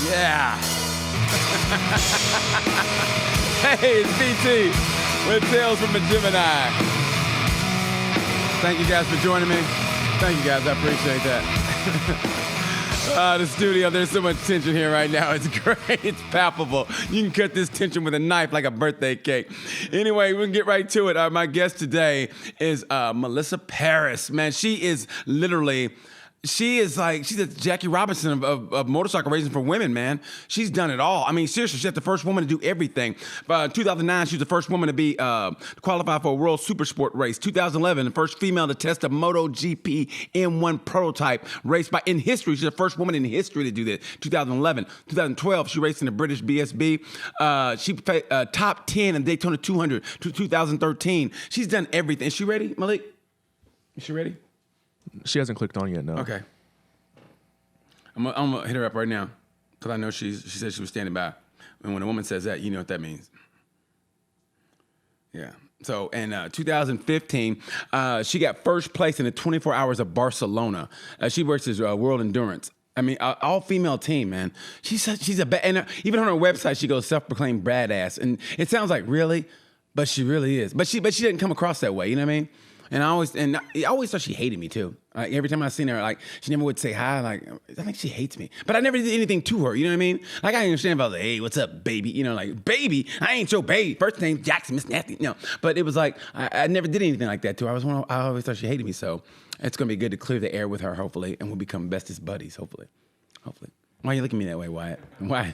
Yeah. Hey, it's BT with Tales from a Gemini. Thank you guys for joining me. Thank you guys, I appreciate that. The studio, there's so much tension here right now. It's great, it's palpable. You can cut this tension with a knife like a birthday cake. Anyway, we can get right to it. My guest today is Melissa Paris. Man, she is literally... she's a Jackie Robinson of motorcycle racing for women, man. She's done it all. I mean, seriously, she's the first woman to do everything. 2009, she was the first woman to be qualified for a World Supersport race. 2011, the first female to test a MotoGP M1 prototype race in history. She's the first woman in history to do this. 2011. 2012, she raced in the British BSB. She top 10 in Daytona 200. 2013. She's done everything. Is she ready, Malik? Is she ready? She hasn't clicked on yet, no. Okay. I'm gonna hit her up right now because I know she said she was standing by. And when a woman says that, you know what that means. Yeah. So in 2015, she got first place in the 24 Hours of Barcelona. She works as World Endurance. I mean, all-female team, man. She said she's and even on her website, she goes self-proclaimed Bad Azz. And it sounds like really, but she really is. But she didn't come across that way, you know what I mean? And I always thought she hated me too. Like every time I seen her, like she never would say hi. Like I think she hates me, but I never did anything to her. You know what I mean? Like I understand about like, hey, what's up, baby? You know, like baby, I ain't your baby. First name Jackson, Miss Nasty. No, but it was like I never did anything like that to her. I always thought she hated me. So it's gonna be good to clear the air with her, hopefully, and we'll become bestest buddies, hopefully. Why are you looking at me that way, Wyatt? Why?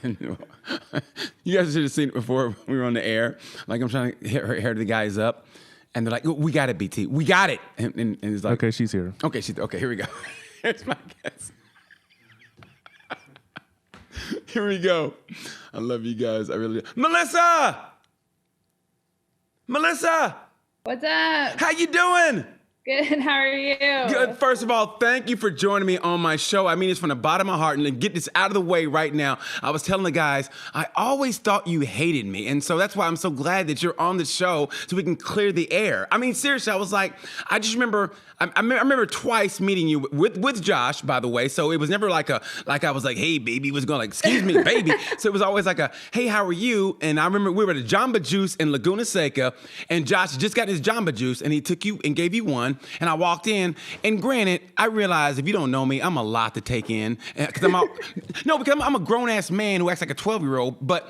You guys should have seen it before we were on the air. Like I'm trying to hair the guys up. And they're like, we got it, BT. We got it. And it's like, okay, she's here. Okay, here we go. Here's my guess. Here we go. I love you guys. I really do. Melissa! What's up? How you doing? Good. How are you? Good. First of all, thank you for joining me on my show. I mean this from the bottom of my heart. And to get this out of the way right now, I was telling the guys, I always thought you hated me. And so that's why I'm so glad that you're on the show so we can clear the air. I mean, seriously, I was like, I just remember, I remember twice meeting you with Josh, by the way. So it was never like I was like, hey, baby, was going like, excuse me, baby. So it was always like hey, how are you? And I remember we were at a Jamba Juice in Laguna Seca, and Josh just got his Jamba Juice, and he took you and gave you one. And I walked in, and granted, I realized if you don't know me, I'm a lot to take in. Because I'm a grown-ass man who acts like a 12-year-old. But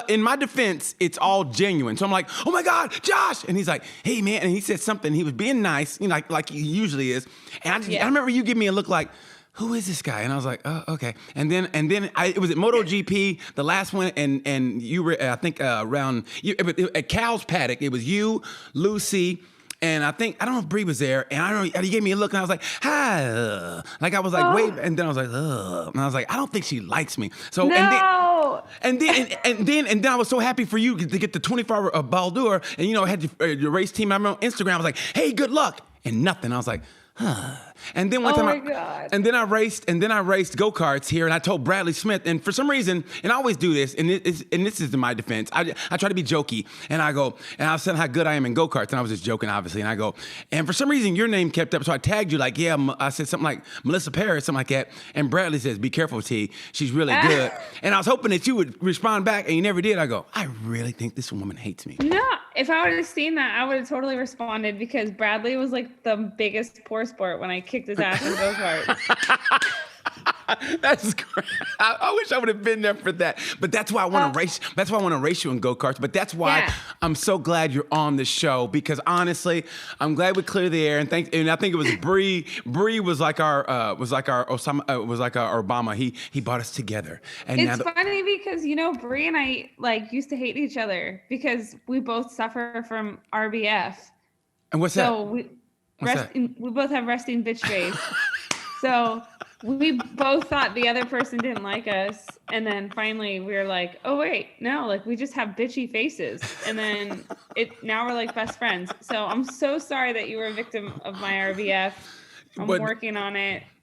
in my defense, it's all genuine. So I'm like, oh my God, Josh! And he's like, hey man, and he said something. He was being nice, you know, like he usually is. And I remember you give me a look like, who is this guy? And I was like, oh, okay. And then it was at MotoGP, the last one, and you were, I think, at Cal's paddock. It was you, Lucy. And I don't know if Bree was there, and he gave me a look, and I was like, hi. Like I was like, wait, and then I was like, ugh. And I was like, I don't think she likes me. So no. And then I was so happy for you to get the 24-hour of Baldur, and you know, had your race team. I remember on Instagram, I was like, hey, good luck. And nothing. I was like, huh. And then one time, I raced go-karts here, and I told Bradley Smith, and for some reason, and I always do this, and this is in my defense, I try to be jokey, and I go, and I was saying how good I am in go-karts, and I was just joking, obviously, and I go, and for some reason, your name kept up, so I tagged you like, yeah, I said something like Melissa Paris, something like that, and Bradley says, be careful, T, she's really good, and I was hoping that you would respond back, and you never did. I go, I really think this woman hates me. No, if I would have seen that, I would have totally responded because Bradley was like the biggest poor sport when I kicked his ass in go-karts. That's great. I wish I would have been there for that. But that's why I want to race. That's why I want to race you in go-karts. But that's why I'm so glad you're on the show, because honestly, I'm glad we cleared the air. And I think it was Bree. Bree was like our Osama, was like our Obama. He brought us together. And it's funny because Bree and I like used to hate each other because we both suffer from R.B.F. And what's that? So we both have resting bitch face. So we both thought the other person didn't like us. And then finally we were like, oh wait, no, like we just have bitchy faces. And then now we're like best friends. So I'm so sorry that you were a victim of my R.B.F. I'm working on it.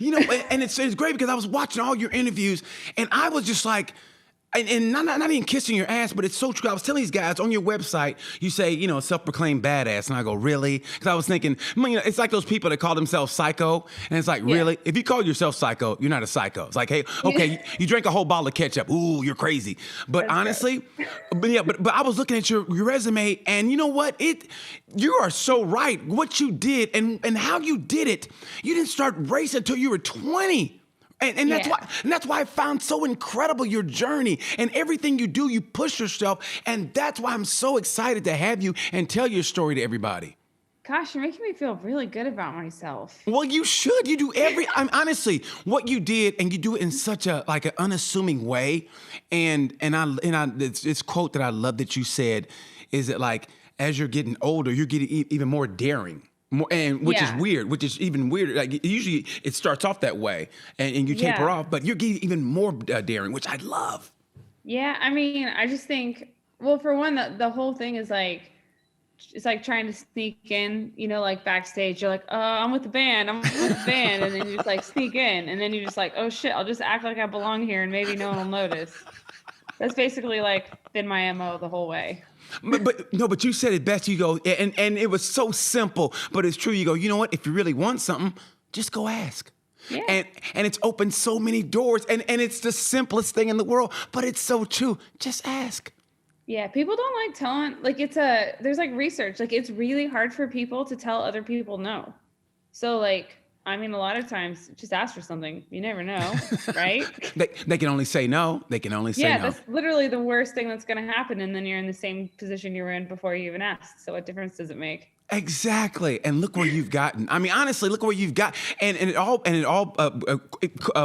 And it's great because I was watching all your interviews and I was just like, and not even kissing your ass, but it's so true. I was telling these guys on your website, you say, self-proclaimed badass. And I go, really? Because I was thinking, it's like those people that call themselves psycho. And it's like, really? If you call yourself psycho, you're not a psycho. It's like, hey, okay, you drank a whole bottle of ketchup. Ooh, you're crazy. But That's honestly, but I was looking at your resume and you know what? You are so right. What you did and how you did it, you didn't start racing until you were 20. And that's why I found so incredible your journey and everything you do, you push yourself. And that's why I'm so excited to have you and tell your story to everybody. Gosh, you're making me feel really good about myself. Well, you should. You do honestly, what you did, and you do it in such an unassuming way. And it's quote that I love that you said is that like, as you're getting older, you're getting even more daring. Which is weird, which is even weirder. Like usually it starts off that way and you taper off, but you're getting even more daring, which I love. Yeah, I mean, I just think, well, for one, the whole thing is like, it's like trying to sneak in, like backstage. You're like, oh, I'm with the band. And then you just like sneak in. And then you're just like, oh shit, I'll just act like I belong here and maybe no one will notice. That's basically like been my MO the whole way. But you said it best. You go, and it was so simple, but it's true. You go, you know what? If you really want something, just go ask. Yeah. And it's opened so many doors, and it's the simplest thing in the world, but it's so true. Just ask. Yeah, people don't like telling, like there's like research, like it's really hard for people to tell other people no. So like, I mean, a lot of times, just ask for something. You never know, right? They can only say no. They can only say no. Yeah, that's literally the worst thing that's going to happen. And then you're in the same position you were in before you even asked. So what difference does it make? Exactly. And look where you've gotten. I mean, honestly, look where you've got. And it all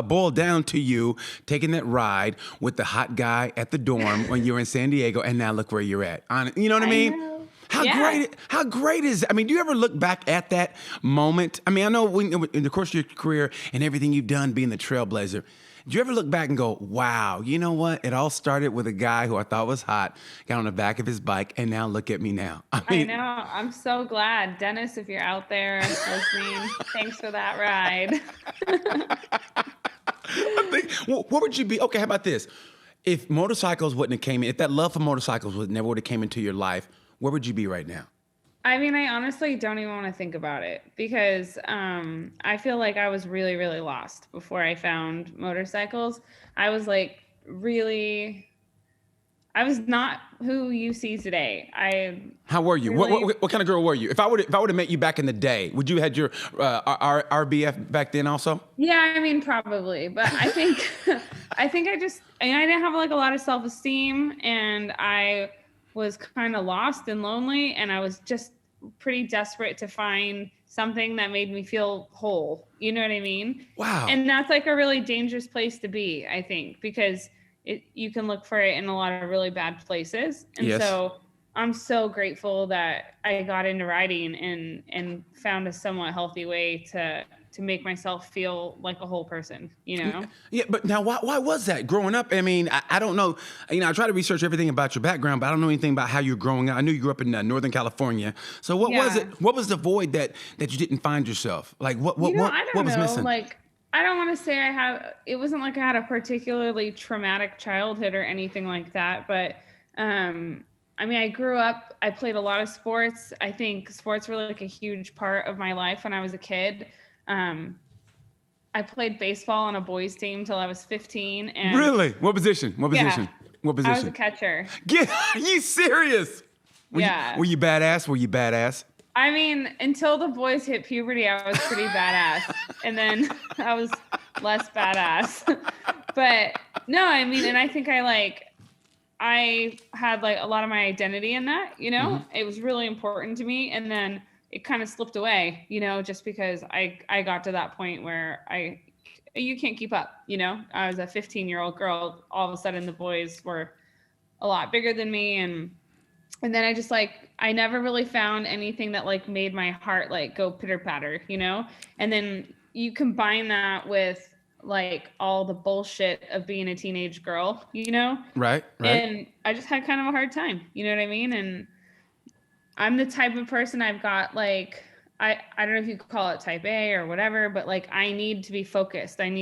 boiled down to you taking that ride with the hot guy at the dorm when you were in San Diego. And now look where you're at. You know what I mean? Know. How great is it? I mean, do you ever look back at that moment? I mean, I know in the course of your career and everything you've done being the trailblazer, do you ever look back and go, wow, you know what? It all started with a guy who I thought was hot, got on the back of his bike, and now look at me now. I know. I'm so glad. Dennis, if you're out there listening, thanks for that ride. What would you be? Okay, how about this? If motorcycles wouldn't have came in, if that love for motorcycles never would have came into your life, where would you be right now? I mean, I honestly don't even want to think about it because I feel like I was really, really lost before I found motorcycles. I was like I was not who you see today. How were you? Really, what kind of girl were you? If I would have met you back in the day, would you had your R.B.F. back then also? Yeah, I mean, probably. But I think I didn't have like a lot of self-esteem and I was kind of lost and lonely and I was just pretty desperate to find something that made me feel whole. You know what I mean? Wow. And that's like a really dangerous place to be, I think, because you can look for it in a lot of really bad places. And so I'm so grateful that I got into riding and found a somewhat healthy way to make myself feel like a whole person, Yeah, but now why was that growing up? I mean, I don't know. I try to research everything about your background, but I don't know anything about how you're growing up. I knew you grew up in Northern California. So what was it? What was the void that you didn't find yourself? Like what was missing? Like I don't want to say it wasn't like I had a particularly traumatic childhood or anything like that, but I mean, I grew up, I played a lot of sports. I think sports were like a huge part of my life when I was a kid. I played baseball on a boys team till I was 15. And really? What position? What position? I was a catcher. Are you serious? Were you badass? I mean, until the boys hit puberty, I was pretty badass. And then I was less badass. But no, I mean, and I think I had like a lot of my identity in that, Mm-hmm. It was really important to me. And then it kind of slipped away, just because I got to that point where you can't keep up, I was a 15-year-old girl. All of a sudden the boys were a lot bigger than me and and then I just like, I never really found anything that like made my heart like go pitter patter, you know? And then you combine that with like all the bullshit of being a teenage girl, you know? Right. And I just had kind of a hard time, you know what I mean? And I'm the type of person, I've got like, I don't know if you could call it type A or whatever, but like I need to be focused. I'm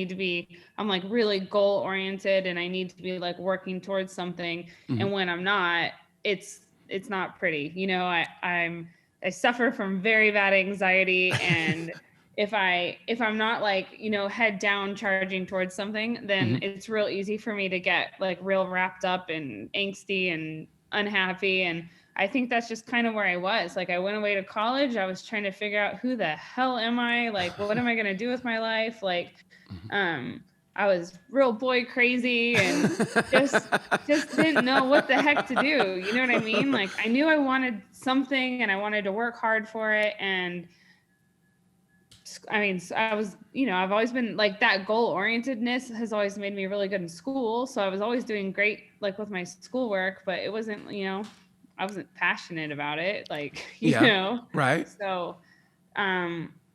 like really goal oriented, and I need to be like working towards something. Mm-hmm. And when I'm not, it's not pretty. You know, I suffer from very bad anxiety, and if I'm not like, you know, head down charging towards something, then it's real easy for me to get like real wrapped up and angsty and unhappy. And I think that's just kind of where I was. Like I went away to college. I was trying to figure out who the hell am I? Like, what am I going to do with my life? Like, I was real boy crazy and just didn't know what the heck to do. You know what I mean? Like I knew I wanted something and I wanted to work hard for it. And I mean, I was, you know, I've always been like that goal orientedness has always made me really good in school. So I was always doing great, like with my schoolwork, but it wasn't, you know, I wasn't passionate about it. Like, you know, right. So,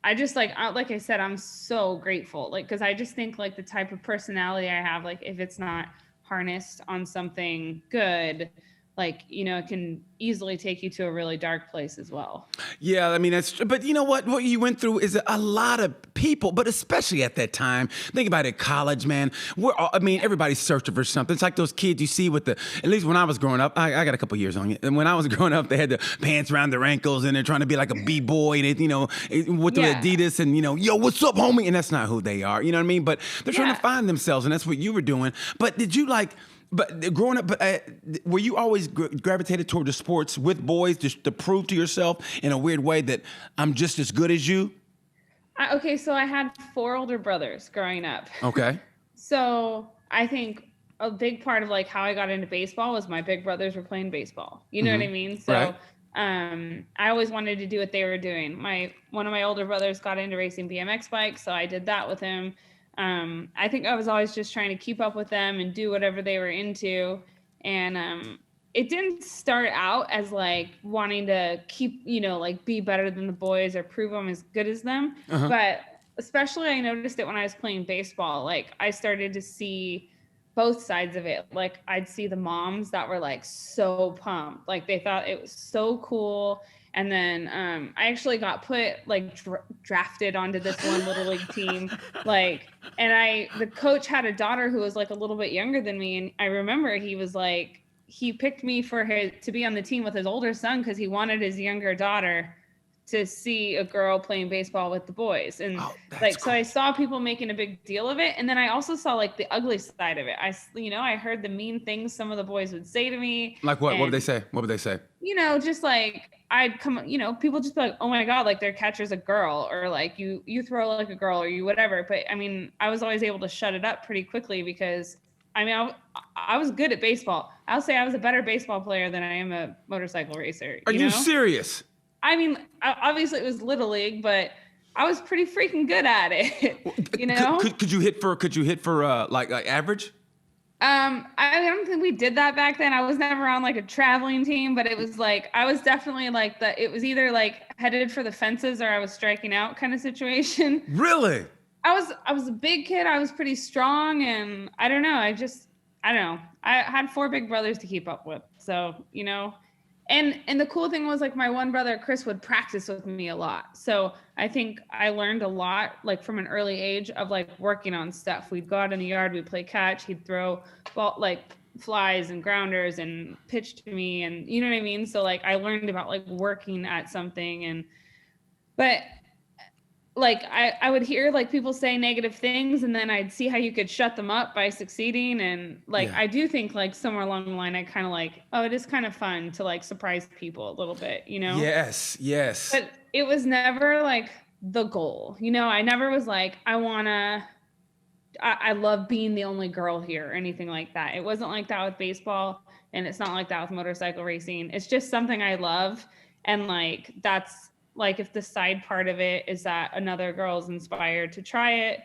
I just like I said, I'm so grateful. Like, cause I just think like the type of personality I have, like if it's not harnessed on something good, like, you know, it can easily take you to a really dark place as well. Yeah, I mean, that's true. But you know what? What you went through is a lot of people, but especially at that time. Think about it, college, man. Everybody's searching for something. It's like those kids you see with at least when I was growing up, I got a couple years on you. And when I was growing up, they had the pants around their ankles and they're trying to be like a B-boy and, you know, with the Adidas and, you know, yo, what's up, homie? And that's not who they are. You know what I mean? But they're trying to find themselves, and that's what you were doing. But did you But growing up, were you always gravitated toward the sports with boys just to prove to yourself in a weird way that I'm just as good as you? Okay, so I had 4 older brothers growing up. Okay. So I think a big part of like how I got into baseball was my big brothers were playing baseball. You know what I mean? So I always wanted to do what they were doing. One of my older brothers got into racing BMX bikes, so I did that with him. I think I was always just trying to keep up with them and do whatever they were into. And it didn't start out as like wanting to keep, you know, like be better than the boys or prove I'm as good as them. But especially I noticed it when I was playing baseball. Like I started to see both sides of it. Like I'd see the moms that were like so pumped. Like they thought it was so cool. And then I actually got put like drafted onto this one little league team. Like, and the coach had a daughter who was like a little bit younger than me. And I remember he was like, he picked me to be on the team with his older son because he wanted his younger daughter to see a girl playing baseball with the boys. And like, cool. So I saw people making a big deal of it. And then I also saw like the ugly side of it. I heard the mean things some of the boys would say to me. Like what? What would they say? What would they say? You know, just like I'd come, you know, people just be like, oh my God, like their catcher's a girl, or like you throw like a girl, or you whatever. But I mean, I was always able to shut it up pretty quickly because I mean, I was good at baseball. I'll say I was a better baseball player than I am a motorcycle racer. Are you serious? I mean, obviously it was Little League, but I was pretty freaking good at it. You know? Could you hit for like average? I don't think we did that back then. I was never on like a traveling team, but it was like I was definitely like it was either like headed for the fences or I was striking out kind of situation. Really? I was a big kid. I was pretty strong, and I don't know. I don't know. I had 4 big brothers to keep up with, so you know. And the cool thing was like my one brother, Chris, would practice with me a lot. So I think I learned a lot like from an early age of like working on stuff. We'd go out in the yard, we'd play catch, he'd throw like flies and grounders and pitch to me, and you know what I mean? So like I learned about like working at something, but like I would hear like people say negative things, and then I'd see how you could shut them up by succeeding. And like, I do think like somewhere along the line, I kind of like, oh, it is kind of fun to like surprise people a little bit, you know? Yes. But it was never like the goal, you know? I never was like, I love being the only girl here or anything like that. It wasn't like that with baseball, and it's not like that with motorcycle racing. It's just something I love. And like, that's, like if the side part of it is that another girl's inspired to try it,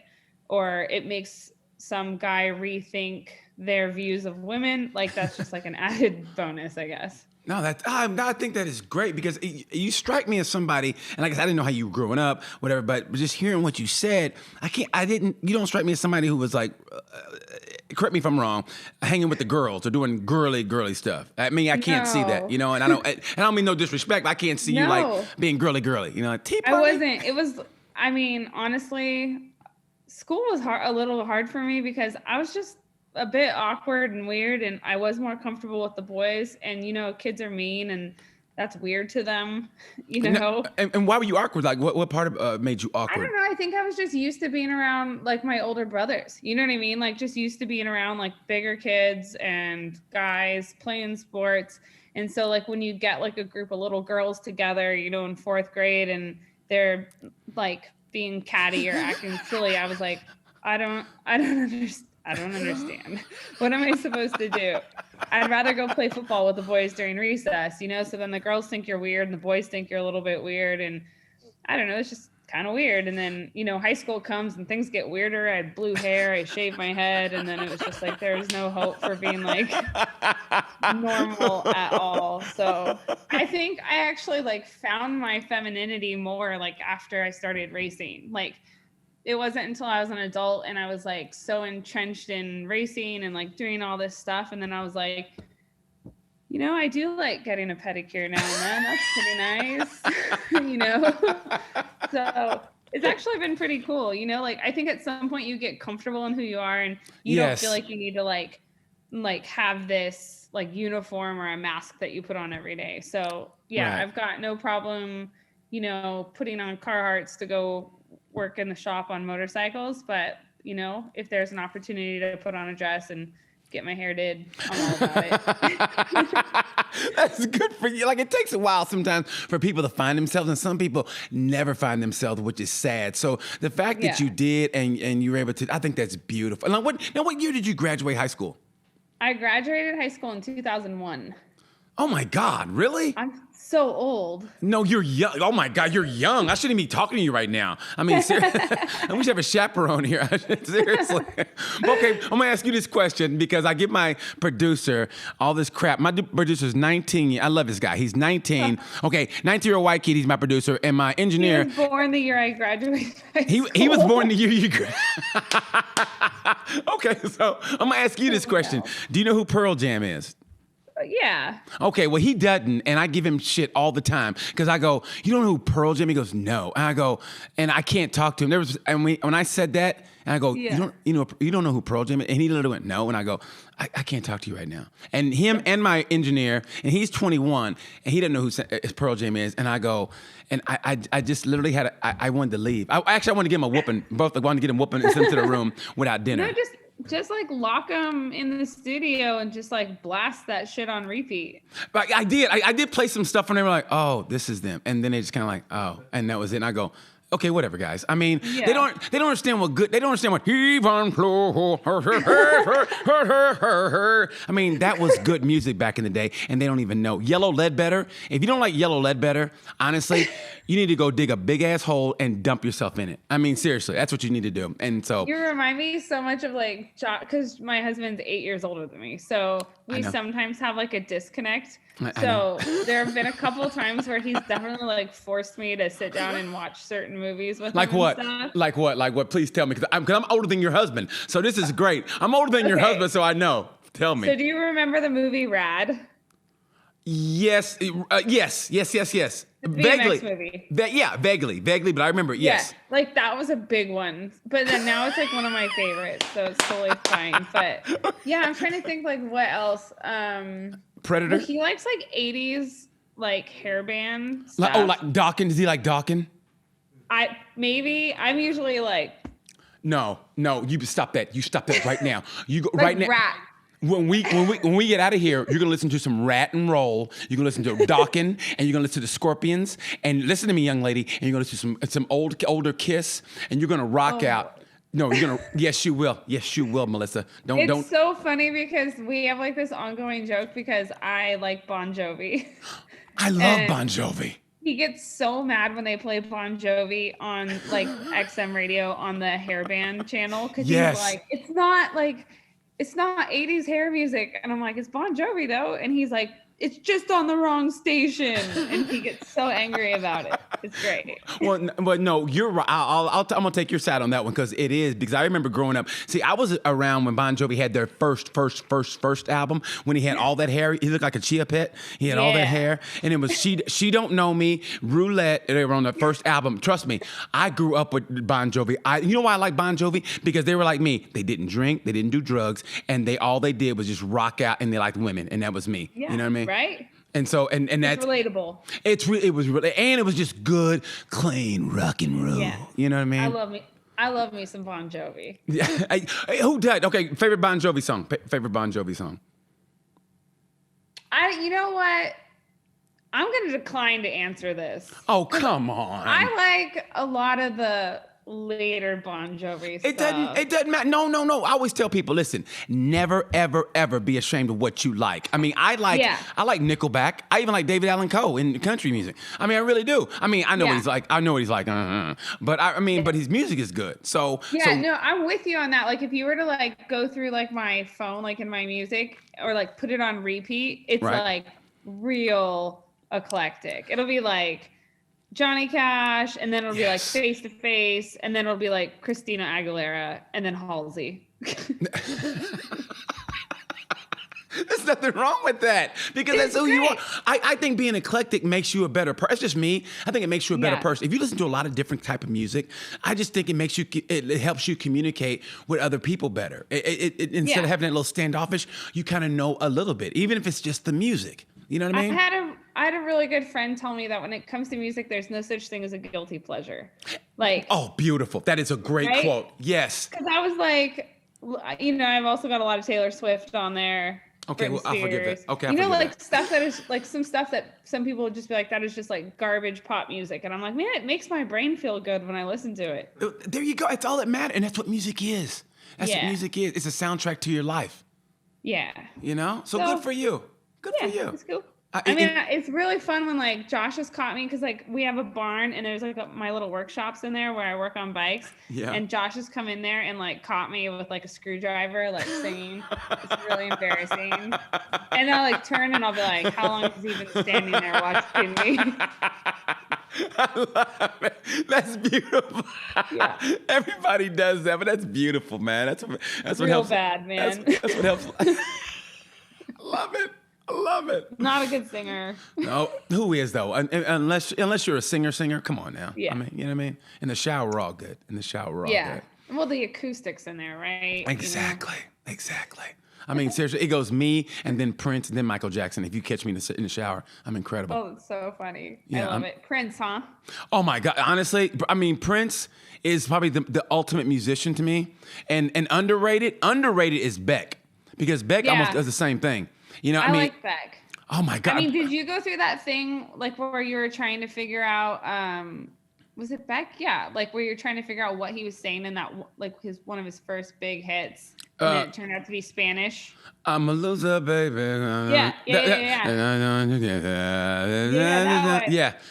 or it makes some guy rethink their views of women, like that's just like an added bonus, I guess. No, I think that is great because you strike me as somebody, and like I said, I didn't know how you were growing up, whatever, but just hearing what you said, you don't strike me as somebody who was like, correct me if I'm wrong, hanging with the girls or doing girly stuff. I mean, I can't see that, and I don't mean no disrespect, but I can't see you like being girly, like tea party. I wasn't, I mean, honestly, school was a little hard for me because I was just a bit awkward and weird, and I was more comfortable with the boys, and kids are mean and that's weird to them, And why were you awkward? Like what part of made you awkward? I don't know. I think I was just used to being around like my older brothers. You know what I mean? Like just used to being around like bigger kids and guys playing sports. And so like when you get like a group of little girls together, in fourth grade, and they're like being catty or acting silly, I was like, I don't understand. What am I supposed to do? I'd rather go play football with the boys during recess, so then the girls think you're weird and the boys think you're a little bit weird. And I don't know, it's just kind of weird. And then, high school comes and things get weirder. I had blue hair, I shaved my head. And then it was just like, there was no hope for being like normal at all. So I think I actually like found my femininity more like after I started racing. Like, it wasn't until I was an adult and I was like so entrenched in racing and like doing all this stuff. And then I was like, I do like getting a pedicure now and then. That's pretty nice. So it's actually been pretty cool. Like I think at some point you get comfortable in who you are and you don't feel like you need to like have this like uniform or a mask that you put on every day. So yeah, right. I've got no problem, putting on Carhartts to go work in the shop on motorcycles, but if there's an opportunity to put on a dress and get my hair did, I'm all about it. That's good for you. Like it takes a while sometimes for people to find themselves, and some people never find themselves, which is sad. So the fact that you did and you were able to, I think that's beautiful. Now what year did you graduate high school? I graduated high school in 2001. Oh my God, really? I'm so old. No, you're young. Oh my God, you're young. I shouldn't be talking to you right now. I mean, we should have a chaperone here. Seriously. Okay, I'm gonna ask you this question because I give my producer all this crap. My producer's 19. I love this guy. He's 19. Okay, 19-year-old white kid. He's my producer, and my engineer. He was born the year I graduated. He was born the year you graduated. Okay, so I'm gonna ask you this question. Do you know who Pearl Jam is? Yeah. Okay, well, he doesn't, and I give him shit all the time because I go, you don't know who Pearl Jam? He goes, no. And I go, and I can't talk to him. When I said that, and I go, you don't know who Pearl Jam is? And he literally went, no. And I go, I can't talk to you right now. And him and my engineer, and he's 21, and he doesn't know who Pearl Jam is. And I go, and I just literally I wanted to leave. I wanted to give him a whooping. Both wanted to get him whooping and send him to the room without dinner. No, just like lock them in the studio and just like blast that shit on repeat. But I did play some stuff and they were like, oh, this is them. And then they just kind of like, oh, and that was it. And I go, okay, whatever, guys. I mean, they don't understand they don't understand what heave on floor. I mean, that was good music back in the day, and they don't even know. Yellow Ledbetter. If you don't like Yellow Ledbetter, honestly, you need to go dig a big ass hole and dump yourself in it. I mean, seriously, that's what you need to do. And so you remind me so much of like, because my husband's 8 years older than me, so we sometimes have like a disconnect. So there have been a couple times where he's definitely like forced me to sit down and watch certain movies with him. Like what? Like what? Like what? Please tell me, because I'm older than your husband. So this is great. I'm older than your husband, so I know. Tell me. So do you remember the movie Rad? Yes. Yes. Vaguely. Movie. Vaguely, but I remember. Yes. Yeah, like that was a big one. But then now it's like one of my favorites, so it's totally fine. But yeah, I'm trying to think like what else. Predator. He likes like 80s like hairband stuff. Like Dawkins. Does he like Dawkins? I'm usually like. No, you stop that. You stop that right now. You go like right now. Rat. When we get out of here, you're gonna listen to some Rat and Roll. You're gonna listen to Dawkins, and you're gonna listen to Scorpions. And listen to me, young lady. And you're gonna listen to some older Kiss, and you're gonna rock out. No, you're gonna. Yes, you will. Yes, you will, Melissa. Don't. It's so funny because we have like this ongoing joke because I like Bon Jovi. I love Bon Jovi. He gets so mad when they play Bon Jovi on like XM radio on the hairband channel because he's like, it's not 80s hair music, and I'm like, it's Bon Jovi though, and he's like, it's just on the wrong station. And he gets so angry about it. It's great. Well, but no, you're right. I'm gonna take your side on that one because it is, because I remember growing up. See, I was around when Bon Jovi had their first album, when he had all that hair. He looked like a chia pet. He had all that hair, and it was She Don't Know Me, Roulette. They were on the first album. Trust me, I grew up with Bon Jovi. You know why I like Bon Jovi? Because they were like me. They didn't drink, they didn't do drugs, and all they did was just rock out, and they liked women, and that was me. Yeah, you know what I mean? Right. And so, and that's relatable. It was really, and it was just good, clean rock and roll. Yeah. You know what I mean? I love me some Bon Jovi. Yeah. Hey, who does? Okay, favorite Bon Jovi song. Favorite Bon Jovi song. You know what? I'm going to decline to answer this. Oh, come on. I like a lot of the later Bon Jovi stuff. It doesn't matter. No. I always tell people, listen, never, ever, ever be ashamed of what you like. I mean, I like Nickelback. I even like David Allan Coe in country music. I mean, I really do. I mean, I know what he's like. I know what he's like. But but his music is good. No, I'm with you on that. Like, if you were to like go through like my phone, like in my music, or like put it on repeat, it's like real eclectic. It'll be like Johnny Cash, and then it'll be like Face to Face, and then it'll be like Christina Aguilera, and then Halsey. There's nothing wrong with that, because that's who you are. I think being eclectic makes you a better person. It's just me. I think it makes you a better person. If you listen to a lot of different type of music, I just think it helps you communicate with other people better. Instead of having that little standoffish, you kind of know a little bit, even if it's just the music. You know what I mean? I had a really good friend tell me that when it comes to music, there's no such thing as a guilty pleasure. Like, oh, beautiful. That is a great quote. Yes. Because I was like, I've also got a lot of Taylor Swift on there. Okay, well, I'll forgive that. Okay, stuff that is like some stuff that some people would just be like, that is just like garbage pop music. And I'm like, man, it makes my brain feel good when I listen to it. There you go. It's all that matters. And that's what music is. That's what music is. It's a soundtrack to your life. Yeah. You know? So good for you. Good for you. It's cool. It's really fun when like Josh has caught me, because like we have a barn and there's like my little workshops in there where I work on bikes. Yeah. And Josh has come in there and like caught me with like a screwdriver, like singing. It's really embarrassing. And I'll like turn and I'll be like, how long is he been standing there watching me? I love it. That's beautiful. Yeah. Everybody does that, but that's beautiful, man. That's what real helps. Bad, man. That's what helps. I love it. Not a good singer. No, who is though? Unless you're a singer. Come on now. Yeah. I mean, you know what I mean? In the shower, we're all good. Yeah. Well, the acoustics in there, right? Exactly. I mean, seriously, it goes me and then Prince and then Michael Jackson. If you catch me in the shower, I'm incredible. Oh, it's so funny. Yeah, I love it. Prince, huh? Oh my God. Honestly, I mean, Prince is probably the ultimate musician to me. And underrated is Beck, because Beck almost does the same thing. You know, I mean, like Beck. Oh my God. I mean, did you go through that thing like where you were trying to figure out, was it Beck? Yeah. Like where you're trying to figure out what he was saying in that, like one of his first big hits. And then it turned out to be Spanish. I'm a loser, baby. Yeah.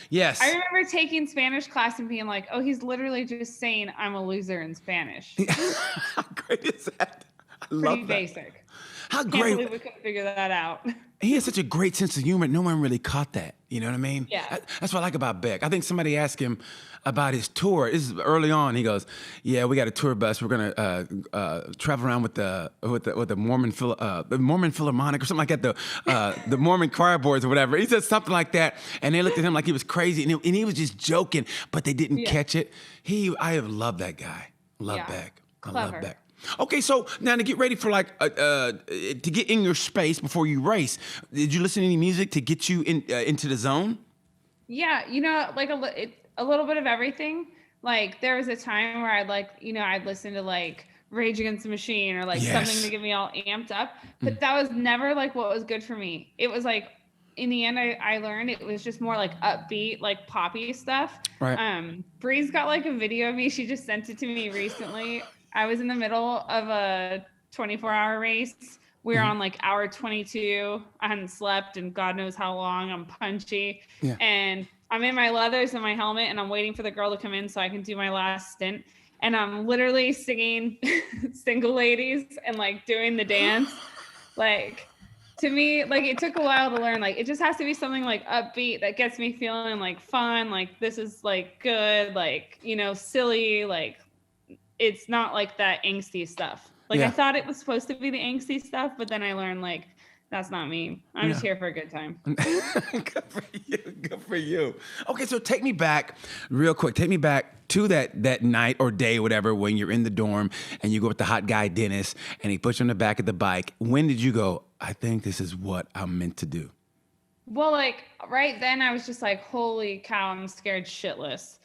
Yes. I remember taking Spanish class and being like, oh, he's literally just saying I'm a loser in Spanish. How great is that? I love Pretty that. Basic. How Can't great. believe we couldn't figure that out. He has such a great sense of humor. No one really caught that. You know what I mean? Yeah. That's what I like about Beck. I think somebody asked him about his tour. This is early on. He goes, "Yeah, we got a tour bus. We're gonna travel around with the Mormon Philharmonic or something like that. The Mormon choir boards or whatever." He said something like that, and they looked at him like he was crazy, and he was just joking, but they didn't catch it. I have loved that guy. Beck. Clever. I love Beck. Okay, so now to get ready for to get in your space before you race, did you listen to any music to get you into the zone? Yeah, like a little bit of everything. Like there was a time where I'd listen to like Rage Against the Machine or like something to get me all amped up. But that was never like what was good for me. It was like in the end, I learned it was just more like upbeat, like poppy stuff. Right. Bree's got like a video of me. She just sent it to me recently. I was in the middle of a 24-hour race. We were on like hour 22. I hadn't slept and God knows how long. I'm punchy. Yeah. And I'm in my leathers and my helmet and I'm waiting for the girl to come in so I can do my last stint. And I'm literally singing Single Ladies and like doing the dance. Like to me, like it took a while to learn. Like it just has to be something like upbeat that gets me feeling like fun. Like this is like good, like, you know, silly. Like it's not like that angsty stuff. Like I thought it was supposed to be the angsty stuff, but then I learned like that's not me. I'm just here for a good time. Good for you. Good for you. Okay, so take me back real quick. Take me back to that night or day, whatever, when you're in the dorm and you go with the hot guy Dennis and he puts you on the back of the bike. When did you go, I think this is what I'm meant to do? Well, like right then I was just like, holy cow, I'm scared shitless.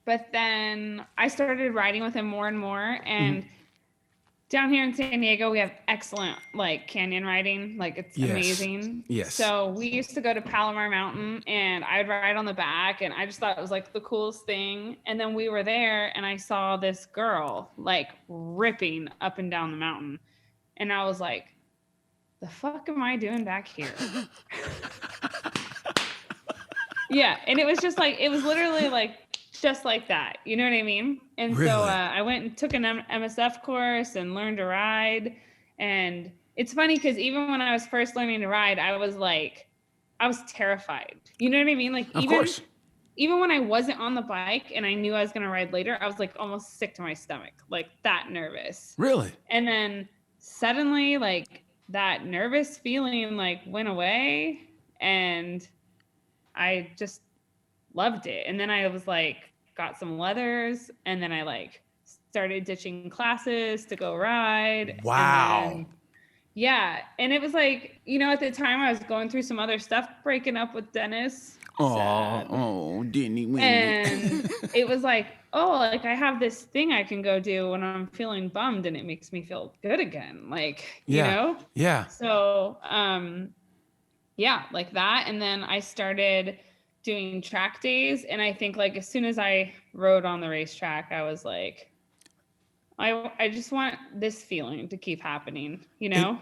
But then I started riding with him more and more, and down here in San Diego, we have excellent like canyon riding. Like it's amazing. Yes. So we used to go to Palomar Mountain and I'd ride on the back and I just thought it was like the coolest thing. And then we were there and I saw this girl like ripping up and down the mountain. And I was like, the fuck am I doing back here? Yeah. And it was just like, it was literally like, just like that. You know what I mean? And really? So I went and took an MSF course and learned to ride. And it's funny because even when I was first learning to ride, I was terrified. You know what I mean? Like even when I wasn't on the bike and I knew I was going to ride later, I was like almost sick to my stomach, like that nervous. Really? And then suddenly like that nervous feeling like went away and I just loved it. And then I was like, got some leathers and then I like started ditching classes to go ride. Wow. And and it was like, you know, at the time I was going through some other stuff, breaking up with Dennis. Oh, didn't he win? And it was like, oh, like I have this thing I can go do when I'm feeling bummed and it makes me feel good again. Like, you know? Yeah. So, like that. And then I started doing track days. And I think like as soon as I rode on the racetrack, I was like, I just want this feeling to keep happening, you know?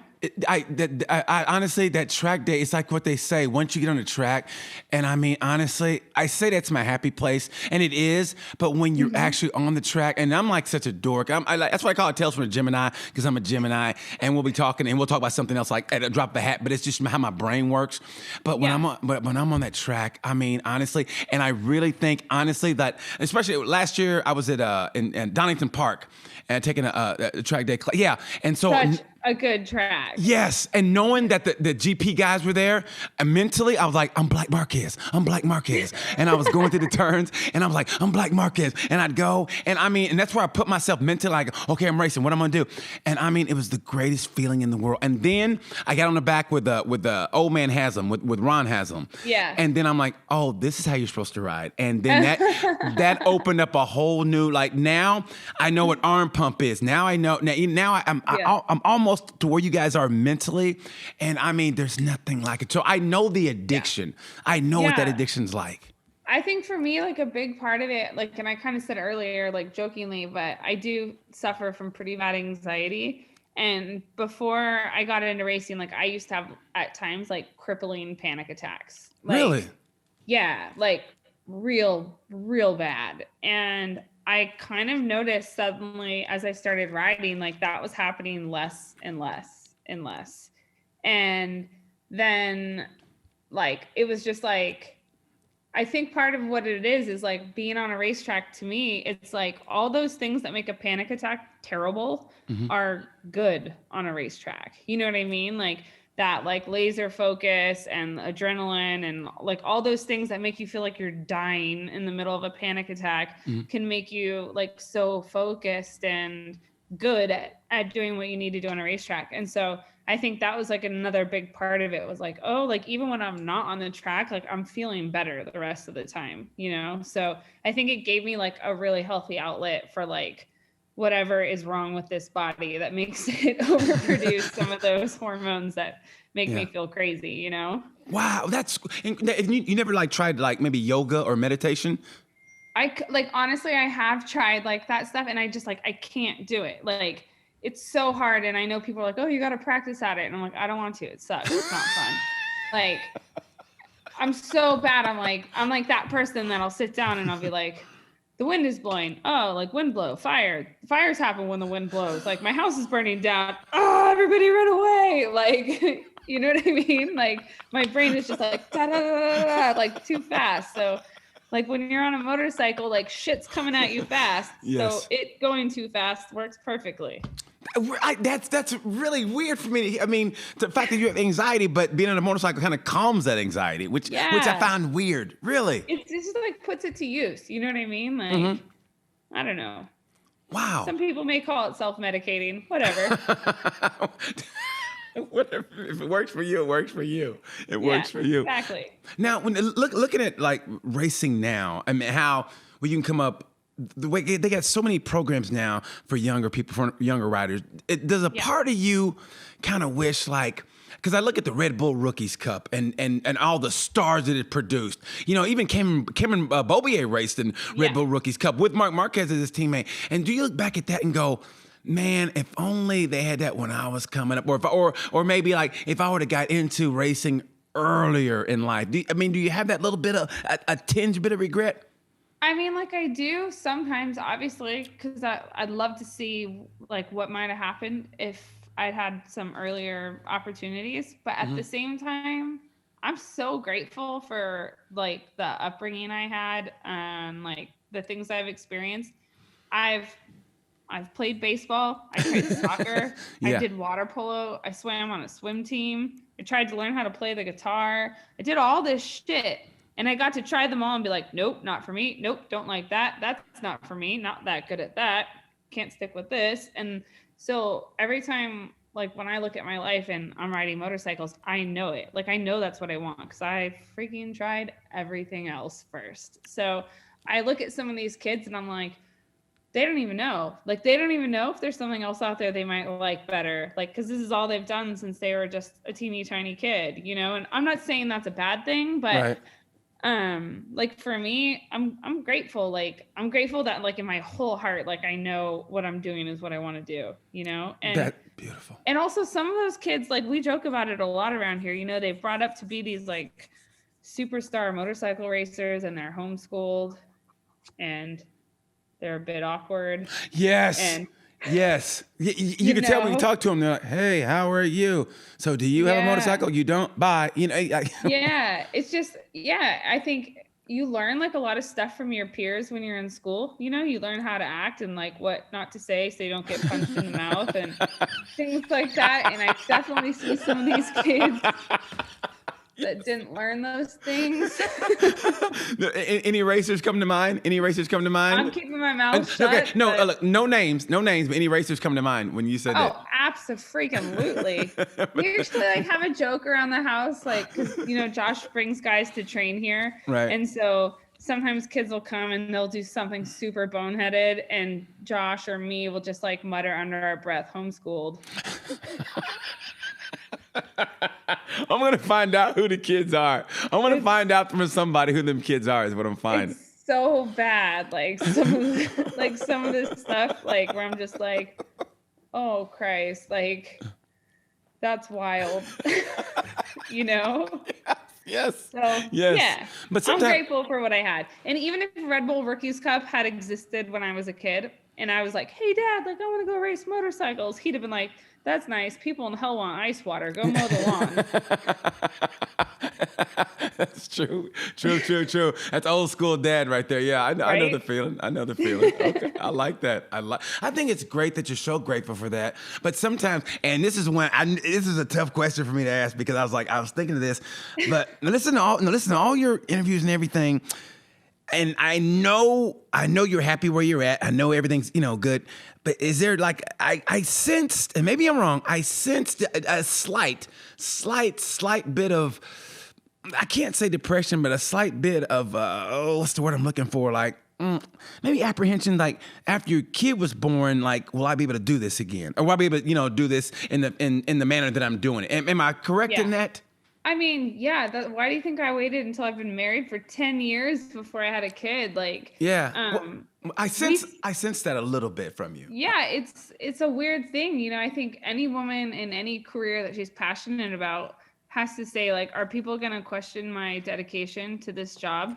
I honestly, that track day, it's like what they say, once you get on the track, and I mean, honestly, I say that's my happy place, and it is, but when you're actually on the track, and I'm like such a dork, that's why I call it Tales from a Gemini, because I'm a Gemini, and we'll be talking, and we'll talk about something else like at a drop of a hat, but it's just how my brain works. But when when I'm on that track, I mean, honestly, and I really think, honestly, that, especially last year, I was at in Donington Park, and taking a track day class. Yeah, and so such a good track. Yes, and knowing that the GP guys were there, and mentally I was like, I'm Black Marquez, and I was going through the turns, and I was like, I'm Black Marquez, and I'd go, and I mean, and that's where I put myself mentally, like, okay, I'm racing, what am I gonna do? And I mean, it was the greatest feeling in the world. And then I got on the back with the old man Haslam, with Ron Haslam. Yeah. And then I'm like, oh, this is how you're supposed to ride. And then that opened up a whole new, like, now I know what arm pump is. Now I know. Now I'm almost to where you guys are mentally, and I mean, there's nothing like it. So I know the addiction. I know what that addiction's like. I think for me, like a big part of it, like, and I kind of said earlier, like jokingly, but I do suffer from pretty bad anxiety. And before I got into racing, like I used to have at times like crippling panic attacks. Like, really? Yeah, like real bad. And I kind of noticed suddenly as I started riding, like that was happening less and less and less. And then like, it was just like, I think part of what it is like being on a racetrack to me, it's like all those things that make a panic attack terrible are good on a racetrack. You know what I mean? Like that like laser focus and adrenaline and like all those things that make you feel like you're dying in the middle of a panic attack can make you like so focused and good at doing what you need to do on a racetrack. And so I think that was like another big part of it was like, oh, like even when I'm not on the track, like I'm feeling better the rest of the time, you know? So I think it gave me like a really healthy outlet for like whatever is wrong with this body that makes it overproduce some of those hormones that make me feel crazy, you know? Wow, that's, and you never like tried like maybe yoga or meditation? Like, honestly, I have tried like that stuff and I just like, I can't do it. Like, it's so hard. And I know people are like, oh, you got to practice at it. And I'm like, I don't want to, it sucks. It's not fun. Like, I'm so bad. I'm like that person that'll sit down and I'll be like, the wind is blowing. Oh, like wind blow, fire. Fires happen when the wind blows. Like my house is burning down. Oh, everybody run away. Like, you know what I mean? Like my brain is just like, da, da, da, da, da, like too fast. So like when you're on a motorcycle, like shit's coming at you fast. Yes. So it going too fast works perfectly. That's really weird for me. I mean, the fact that you have anxiety, but being on a motorcycle kind of calms that anxiety, which I found weird. Really, it just like puts it to use. You know what I mean? Like, I don't know. Wow. Some people may call it self-medicating. Whatever. Whatever. If it works for you, it works for you. It works for you. Exactly. Now, when looking at like racing now, I mean, how you can come up. The way they got so many programs now for younger people, for younger riders. Does a part of you kind of wish like, because I look at the Red Bull Rookies Cup and all the stars that it produced. You know, even Cameron Bobier raced in Red Bull Rookies Cup with Mark Marquez as his teammate. And do you look back at that and go, man, if only they had that when I was coming up, or maybe like if I would have got into racing earlier in life? Do you have that little bit of a tinge bit of regret? I mean, like I do sometimes, obviously, because I'd love to see like what might have happened if I'd had some earlier opportunities. But at the same time, I'm so grateful for like the upbringing I had and like the things I've experienced. I've played baseball. I played soccer. I did water polo. I swam on a swim team. I tried to learn how to play the guitar. I did all this shit. And I got to try them all and be like, nope, not for me. Nope, don't like that. That's not for me. Not that good at that. Can't stick with this. And so every time, like when I look at my life and I'm riding motorcycles, I know it. Like I know that's what I want because I freaking tried everything else first. So I look at some of these kids and I'm like, they don't even know. Like they don't even know if there's something else out there they might like better. Like, because this is all they've done since they were just a teeny tiny kid, you know? And I'm not saying that's a bad thing, but right. Like for me, I'm grateful. Like I'm grateful that like in my whole heart, like I know what I'm doing is what I want to do, you know? And that's beautiful. And also some of those kids, like we joke about it a lot around here, you know, they've brought up to be these like superstar motorcycle racers and they're homeschooled and they're a bit awkward. Yes. And yes. You can tell when you talk to them, they're like, hey, how are you? So do you have a motorcycle? You don't? Bye. You know. Yeah. It's just, I think you learn like a lot of stuff from your peers when you're in school. You know, you learn how to act and like what not to say so you don't get punched in the mouth and things like that. And I definitely see some of these kids that didn't learn those things. Any racers come to mind? I'm keeping my mouth shut. Okay, no, look, no names, but any racers come to mind when you said that? Oh, absolutely. We usually like have a joke around the house, like, cause you know, Josh brings guys to train here. Right. And so sometimes kids will come and they'll do something super boneheaded and Josh or me will just like mutter under our breath, homeschooled. I'm going to find out who the kids are. I'm going to find out from somebody who them kids are is what I'm finding. It's so bad. Like some of this stuff, like where I'm just like, oh Christ, like that's wild. You know? Yes. So yes. Yeah. But I'm grateful for what I had. And even if Red Bull Rookies Cup had existed when I was a kid and I was like, hey dad, like I want to go race motorcycles, he'd have been like, that's nice. People in hell want ice water. Go mow the lawn. That's true. True. That's old school dad right there. Yeah, I know the feeling. Okay, I like that. I think it's great that you're so grateful for that. But sometimes, and this is a tough question for me to ask because I was thinking of this. But listen to all your interviews and everything. And I know you're happy where you're at. I know everything's, good. But is there like, I sensed, and maybe I'm wrong, I sensed a slight bit of, I can't say depression, but a slight bit of, what's the word I'm looking for? Like, maybe apprehension, like after your kid was born, like, will I be able to do this again? Or will I be able to, do this in the manner that I'm doing it? Am I correct in that? I mean, yeah. Why do you think I waited until I've been married for 10 years before I had a kid? Like, yeah. I sense that a little bit from you. Yeah, it's a weird thing. I think any woman in any career that she's passionate about has to say, like, are people going to question my dedication to this job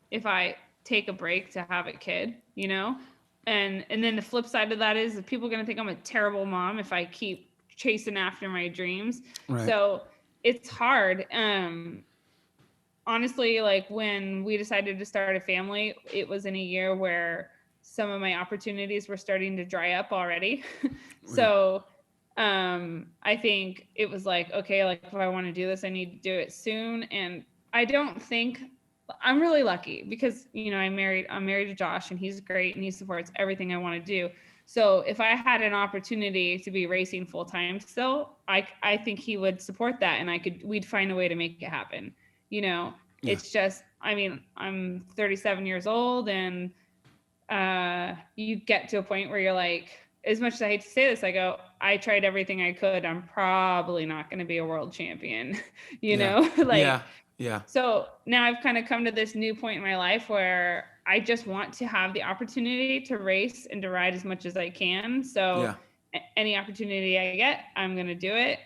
if I take a break to have a kid, you know? And then the flip side of that is that people are going to think I'm a terrible mom if I keep chasing after my dreams. Right. So it's hard. Honestly, like when we decided to start a family, it was in a year where some of my opportunities were starting to dry up already. So I think it was like, okay, like if I want to do this, I need to do it soon. And I don't think I'm really lucky because, you know, I'm married to Josh and he's great and he supports everything I want to do. So if I had an opportunity to be racing full time still, I think he would support that and we'd find a way to make it happen. You know, it's just, I mean, I'm 37 years old and you get to a point where you're like, as much as I hate to say this, I tried everything I could. I'm probably not going to be a world champion, you know? Like, so now I've kind of come to this new point in my life where I just want to have the opportunity to race and to ride as much as I can. So any opportunity I get, I'm going to do it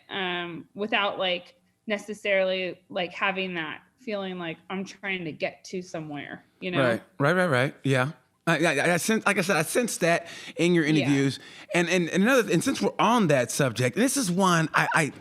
without like necessarily like having that feeling like I'm trying to get to somewhere, you know? Right. Yeah. I sense, like I said, I sense that in your interviews, and since we're on that subject, and this is one I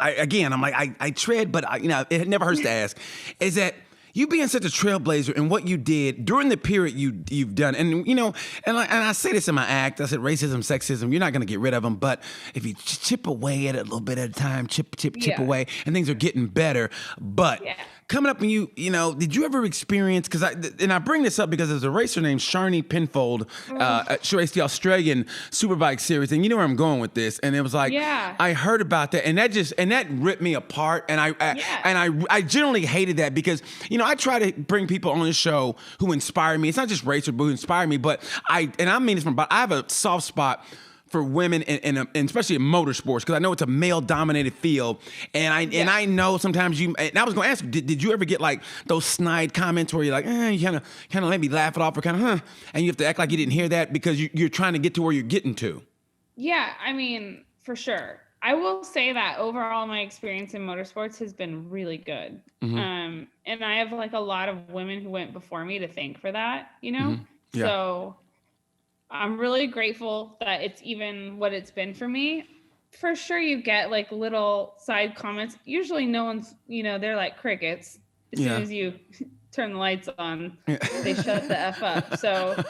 tread, but it never hurts to ask, is that you being such a trailblazer and what you did during the period you've done, and and I say this in my act, I said racism, sexism, you're not going to get rid of them, but if you chip away at it a little bit at a time, chip away, and things are getting better, but. Coming up, and did you ever experience? Because I bring this up because there's a racer named Sharni Penfold. She raced the Australian Superbike Series, and you know where I'm going with this. And it was like, I heard about that, and that ripped me apart. And I generally hated that because I try to bring people on the show who inspire me. It's not just racers, but who inspire me. But I mean this I have a soft spot for women and especially in motorsports, because I know it's a male-dominated field, and I know sometimes and I was going to ask you, did you ever get like those snide comments where you're like, you kind of let me laugh it off, or kind of, and you have to act like you didn't hear that because you're trying to get to where you're getting to? Yeah, I mean, for sure. I will say that overall my experience in motorsports has been really good. Mm-hmm. And I have like a lot of women who went before me to thank for that, Mm-hmm. So I'm really grateful that it's even what it's been for me. For sure, you get like little side comments. Usually no one's, they're like crickets. As soon as you turn the lights on, they shut the F up. So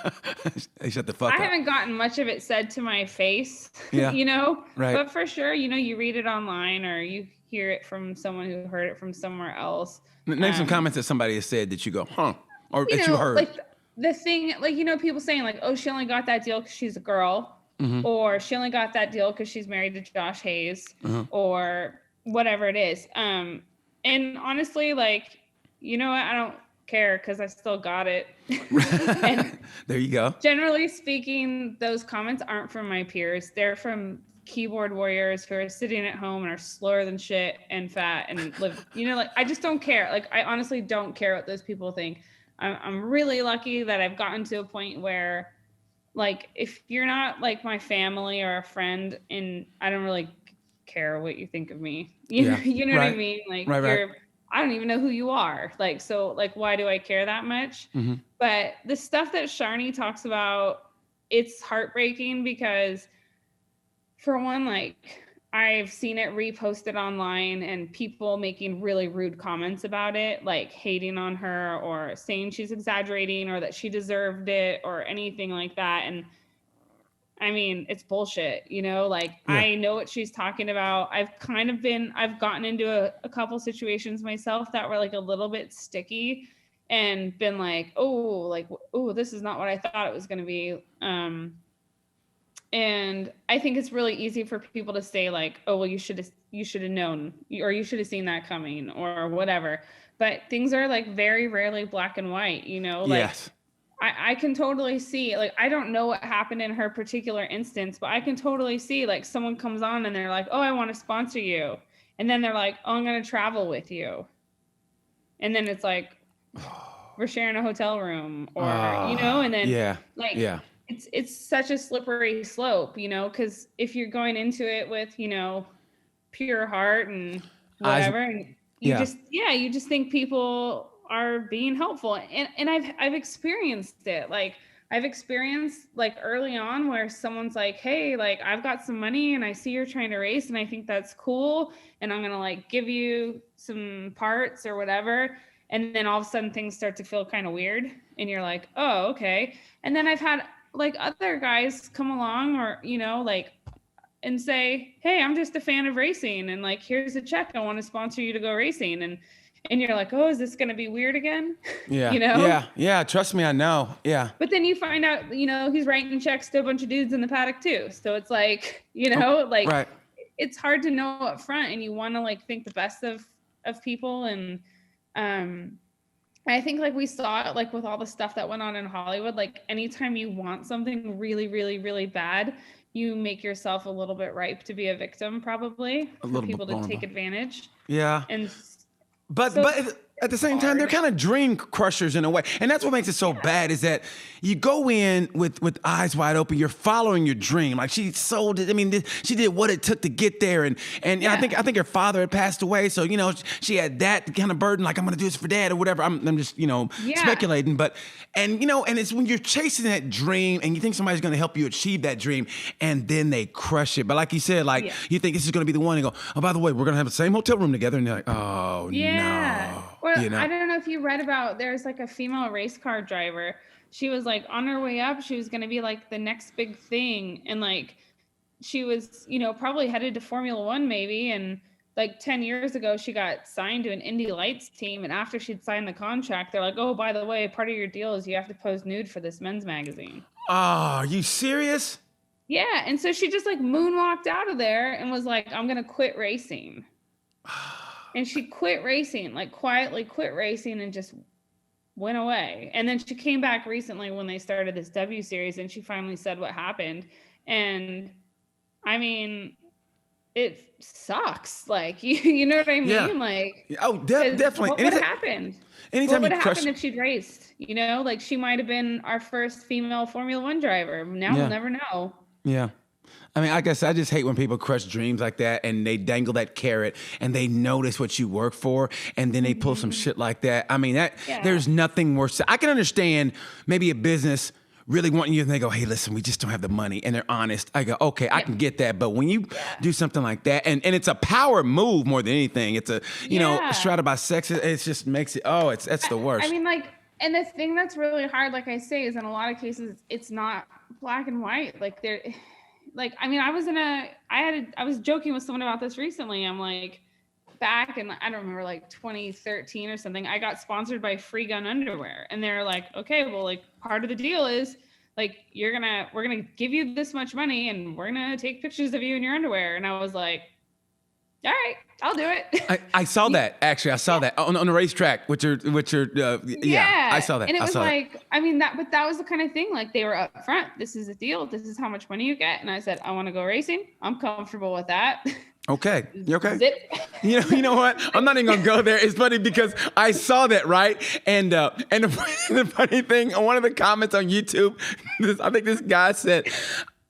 they shut the fuck up. I haven't gotten much of it said to my face, Right. But for sure, you read it online or you hear it from someone who heard it from somewhere else. Name some comments that somebody has said that you go, or that you heard. Like, the thing, like, people saying like, oh, she only got that deal because she's a girl, mm-hmm. or she only got that deal because she's married to Josh Hayes, mm-hmm. or whatever it is. And honestly, like, what? I don't care because I still got it. And there you go. Generally speaking, those comments aren't from my peers. They're from keyboard warriors who are sitting at home and are slower than shit and fat and live, like, I just don't care. Like, I honestly don't care what those people think. I'm really lucky that I've gotten to a point where, like, if you're not like my family or a friend, and I don't really care what you think of me, you know what I mean? Like, I don't even know who you are. Like, so, like, why do I care that much? Mm-hmm. But the stuff that Sharni talks about, it's heartbreaking because, for one, like, I've seen it reposted online and people making really rude comments about it, like hating on her or saying she's exaggerating or that she deserved it or anything like that. And I mean, it's bullshit, I know what she's talking about. I've gotten into a couple situations myself that were like a little bit sticky and been like, oh, this is not what I thought it was going to be. And I think it's really easy for people to say like, oh, well, you should have known, or you should have seen that coming or whatever. But things are like very rarely black and white, like yes. I can totally see, like, I don't know what happened in her particular instance, but I can totally see like someone comes on and they're like, oh, I want to sponsor you. And then they're like, oh, I'm going to travel with you. And then it's like, we're sharing a hotel room or, and then it's such a slippery slope, because if you're going into it with, pure heart and whatever, and you just think people are being helpful. And I've experienced it. Like I've experienced like early on where someone's like, hey, like I've got some money and I see you're trying to race and I think that's cool. And I'm going to like give you some parts or whatever. And then all of a sudden things start to feel kind of weird. And you're like, oh, okay. And then I've had like other guys come along or, you know, like, and say, hey, I'm just a fan of racing. And like, here's a check. I want to sponsor you to go racing. And you're like, oh, is this going to be weird again? Yeah. You know? Yeah. Trust me, I know. Yeah. But then you find out, you know, he's writing checks to a bunch of dudes in the paddock too. So it's like, you know, like right. It's hard to know up front and you want to like think the best of people. And I think like we saw it like with all the stuff that went on in Hollywood, like anytime you want something really, really, really bad, you make yourself a little bit ripe to be a victim, probably for people to take advantage. Yeah. And But at the same time, they're kind of dream crushers in a way. And that's what makes it so bad is that you go in with eyes wide open. You're following your dream. Like she sold it. I mean, she did what it took to get there. And I think her father had passed away. So, you know, she had that kind of burden. Like, I'm going to do this for dad or whatever. I'm just, you know, speculating. But, and, you know, and it's when you're chasing that dream and you think somebody's going to help you achieve that dream and then they crush it. But like you said, like you think this is going to be the one and go, oh, by the way, we're going to have the same hotel room together. And you're like, oh, no. Or you know? I don't know if you read about, there's like a female race car driver. She was like on her way up. She was going to be like the next big thing. And like, she was, you know, probably headed to Formula One maybe. And like 10 years ago, she got signed to an Indy Lights team. And after she'd signed the contract, they're like, oh, by the way, part of your deal is you have to pose nude for this men's magazine. Oh, are you serious? Yeah. And so she just like moonwalked out of there and was like, I'm going to quit racing. And she quit racing, like quietly quit racing and just went away. And then she came back recently when they started this W series and she finally said what happened. And I mean, it sucks. Like, you know what I mean? Yeah. Like, definitely. What would have happened? Anytime what would have happened if she'd raced? You know, like she might have been our first female Formula One driver. Now we'll never know. Yeah. I mean, I guess I just hate when people crush dreams like that and they dangle that carrot and they notice what you work for and then they pull some shit like that. I mean, there's nothing worse. I can understand maybe a business really wanting you and they go, hey, listen, we just don't have the money. And they're honest. I go, okay, I can get that. But when you do something like that, and it's a power move more than anything, it's a, you know, shrouded by sex, it just makes it, that's the worst. I mean, like, and the thing that's really hard, like I say, is in a lot of cases, it's not black and white. Like I mean, I was joking with someone about this recently. I'm like, back in, I don't remember, like 2013 or something, I got sponsored by Free Gun Underwear. And they're like, okay, well, like part of the deal is like, we're going to give you this much money and we're going to take pictures of you in your underwear. And I was like, all right, I'll do it. I saw that, actually. I saw that on the racetrack with your I saw that. And it was like, I mean, but that was the kind of thing, like they were up front. This is the deal. This is how much money you get. And I said, I want to go racing. I'm comfortable with that. Okay. You okay? You know what? I'm not even gonna go there. It's funny because I saw that, right? And the funny thing, on one of the comments on YouTube, I think this guy said,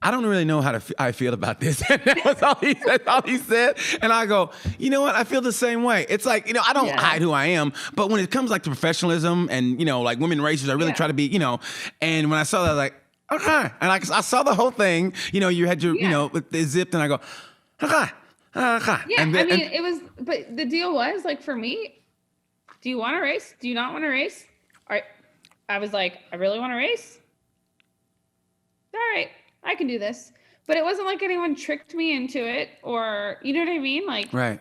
I don't really know how I feel about this. And that was all he said. And I go, you know what? I feel the same way. It's like, you know, I don't hide who I am, but when it comes like to professionalism and, you know, like women racers, I really try to be, you know, and when I saw that, I was like, okay. And I saw the whole thing, you know, you had your, you know, with the zipped and I go, okay. Yeah, it was, but the deal was like, for me, do you want to race? Do you not want to race? All right. I was like, I really want to race. All right, I can do this. But it wasn't like anyone tricked me into it or, you know what I mean? Like, right.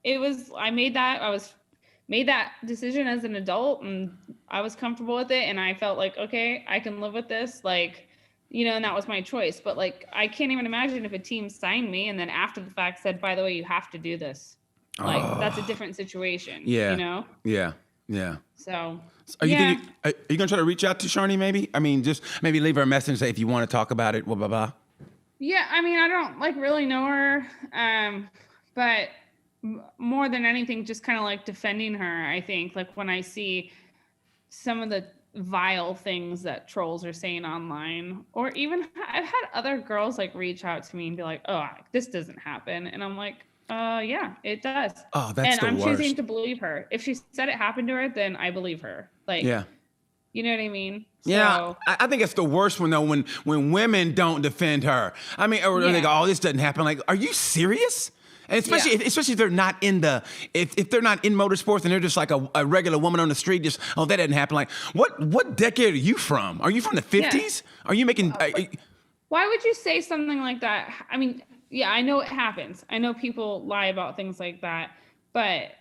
It was, I made that decision as an adult and I was comfortable with it. And I felt like, okay, I can live with this. Like, you know, and that was my choice. But like, I can't even imagine if a team signed me and then after the fact said, by the way, you have to do this. Like, that's a different situation. Yeah. You know? Yeah. Yeah. So are you going to try to reach out to Sharni maybe? I mean, just maybe leave her a message and say, if you want to talk about it, blah, blah, blah. Yeah. I mean, I don't like really know her. But more than anything, just kind of like defending her, I think, like when I see some of the vile things that trolls are saying online, or even I've had other girls like reach out to me and be like, oh, this doesn't happen. And I'm like, Yeah, it does. Oh, that's and the I'm worst. choosing to believe her. If she said it happened to her, then I believe her. Like, Yeah. you know what I mean? Yeah, So, I think it's the worst one though when women don't defend her. I mean, or they go, "Oh, this doesn't happen." Like, are you serious? And especially, especially if they're not in if they're not in motorsports and they're just like a regular woman on the street, just that didn't happen. Like, what decade are you from? Are you from the 50s? Are you making? Why would you say something like that? I mean, yeah, I know it happens. I know people lie about things like that, but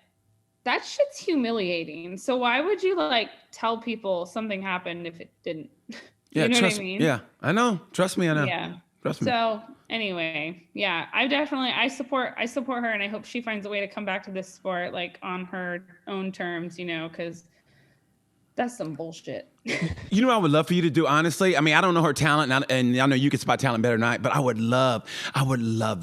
that shit's humiliating. So why would you like tell people something happened if it didn't? Yeah, you know trust what I mean? Yeah, I know. Trust me, I know. Yeah. Trust me. So anyway, yeah, I support her, and I hope she finds a way to come back to this sport like on her own terms, because that's some bullshit. You know what I would love for you to do, honestly? I mean, I don't know her talent, and I know you can spot talent better than I, but I would love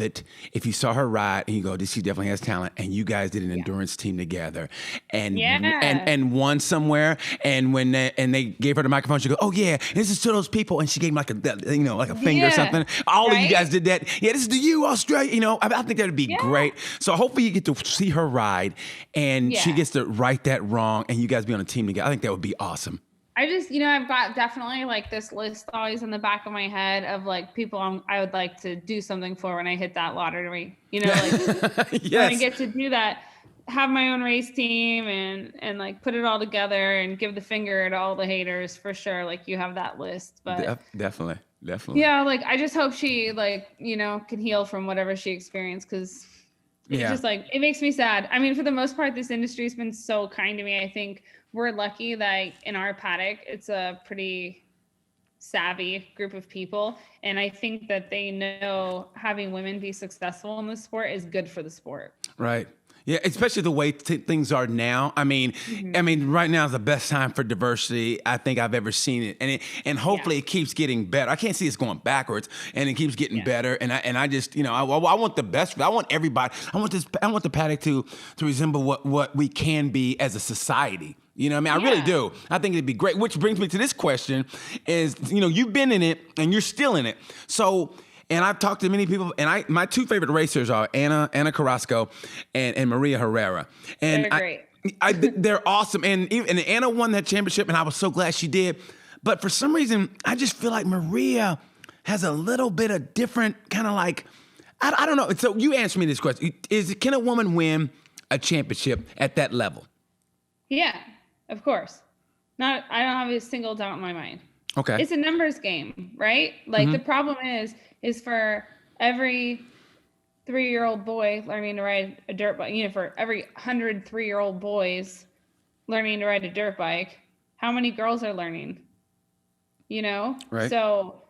it if you saw her ride and you go, she definitely has talent, and you guys did an endurance team together and won somewhere, and when they gave her the microphone, she go, "Oh yeah, this is to those people," and she gave him like a finger or something. All of you guys did that. Yeah, this is to you, Australia. I think that would be great. So hopefully you get to see her ride, and she gets to right that wrong, and you guys be on a team together. I think that would be awesome. I just, I've got definitely like this list always in the back of my head of like people I would like to do something for when I hit that lottery, like when I get to do that, have my own race team and like put it all together and give the finger at all the haters for sure. Like you have that list, but definitely. Yeah. Like I just hope she can heal from whatever she experienced. Cause it's just like, it makes me sad. I mean, for the most part, this industry has been so kind to me. I think we're lucky that in our paddock, it's a pretty savvy group of people. And I think that they know having women be successful in the sport is good for the sport. Right. Yeah, especially the way things are now. I mean, right now is the best time for diversity I think I've ever seen it, and hopefully it keeps getting better. I can't see it's going backwards, and it keeps getting better. And I just I want the best. I want everybody. I want the paddock to resemble what we can be as a society. You know what I mean? I really do. I think it'd be great. Which brings me to this question: is you've been in it and you're still in it, so. And I've talked to many people, and my two favorite racers are Ana Carrasco and Maria Herrera. And they're great. They're awesome. And Ana won that championship, and I was so glad she did. But for some reason, I just feel like Maria has a little bit of different kind of like, I don't know. So you answer me this question. Can a woman win a championship at that level? Yeah, of course. I don't have a single doubt in my mind. Okay. It's a numbers game, right? Like the problem is for every 3-year-old boy learning to ride a dirt bike, for every 100 3-year-old boys learning to ride a dirt bike, how many girls are learning? Right. So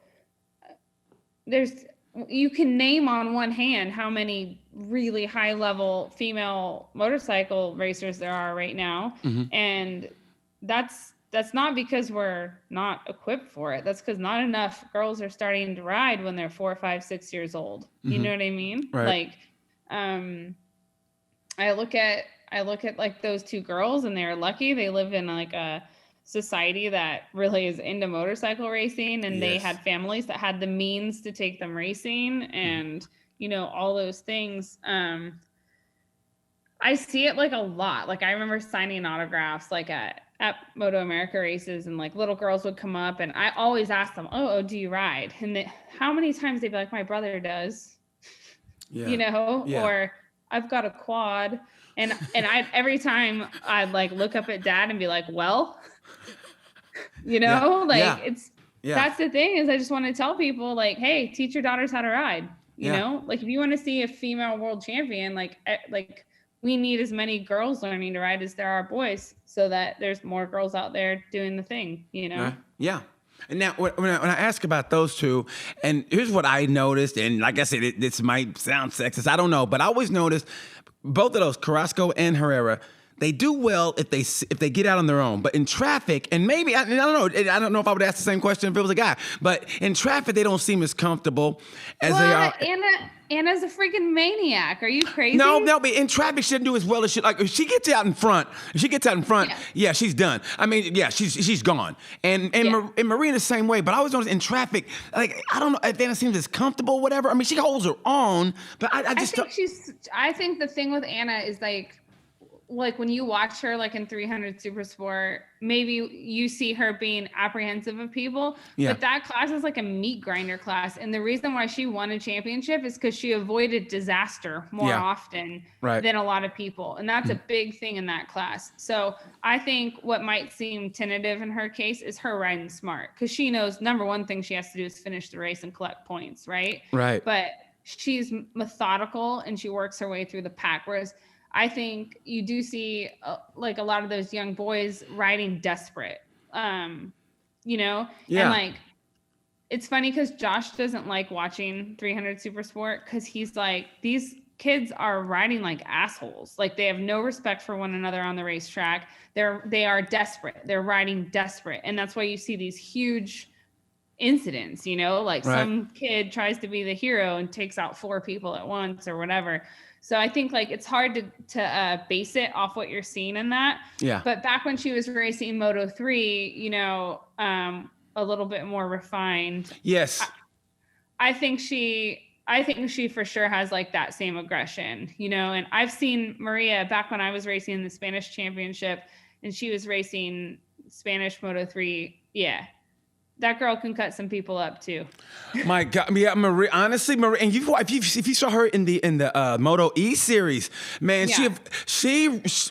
you can name on one hand how many really high level female motorcycle racers there are right now. And that's not because we're not equipped for it. That's because not enough girls are starting to ride when they're 4, 5, 6 years old. You know what I mean? Right. Like, I look at like those two girls, and they're lucky. They live in like a society that really is into motorcycle racing, and they had families that had the means to take them racing, and all those things. I see it like a lot. Like I remember signing autographs like at Moto America races, and like little girls would come up, and I always ask them, oh, do you ride? And how many times they'd be like, my brother does, or I've got a quad. And every time I'd like look up at dad and be like, well, that's the thing is I just want to tell people like, hey, teach your daughters how to ride, you know, like if you want to see a female world champion, like we need as many girls learning to ride as there are boys, so that there's more girls out there doing the thing, Yeah. And now, when I ask about those two, and here's what I noticed, and like I said, this might sound sexist, I don't know, but I always noticed both of those, Carrasco and Herrera, they do well if they get out on their own. But in traffic, and maybe, I don't know if I would ask the same question if it was a guy, but in traffic, they don't seem as comfortable as they are. Anna's a freaking maniac. Are you crazy? No, but in traffic, she doesn't do as well as she like. If she gets out in front, yeah, she's done. I mean, yeah, she's gone. And Maria the same way. But I always notice in traffic, like I don't know if Anna seems as comfortable, whatever. I mean, she holds her own, but I think the thing with Anna is like when you watch her like in 300 Super Sport, maybe you see her being apprehensive of people, but that class is like a meat grinder class. And the reason why she won a championship is because she avoided disaster more often than a lot of people. And that's a big thing in that class. So I think what might seem tentative in her case is her riding smart, because she knows number one thing she has to do is finish the race and collect points. Right. But she's methodical and she works her way through the pack. Whereas I think you do see like a lot of those young boys riding desperate, and like, it's funny because Josh doesn't like watching 300 Super Sport because he's like, these kids are riding like assholes. Like they have no respect for one another on the racetrack. They are desperate. They're riding desperate. And that's why you see these huge incidents, like some kid tries to be the hero and takes out 4 people at once or whatever. So I think like it's hard to base it off what you're seeing in that. Yeah. But back when she was racing Moto 3, a little bit more refined. Yes. I think she for sure has like that same aggression, and I've seen Maria back when I was racing in the Spanish championship and she was racing Spanish Moto 3. Yeah. That girl can cut some people up too. My God, yeah, Maria. Honestly, Maria, and if you saw her in the Moto E series, man, she.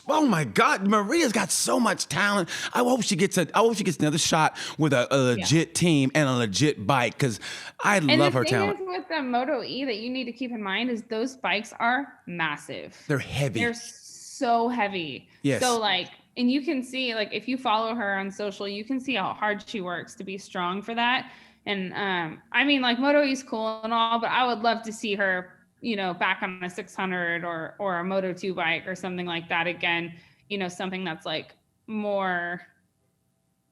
Oh my God, Maria's got so much talent. I hope she gets another shot with a legit team and a legit bike, because I love her talent. And the thing is with the Moto E that you need to keep in mind is those bikes are massive. They're heavy. They're so heavy. Yes. So like. And you can see, like, if you follow her on social, you can see how hard she works to be strong for that. And I mean, like, Moto E's cool and all, but I would love to see her, back on a 600 or a Moto 2 bike or something like that again. Something that's like more,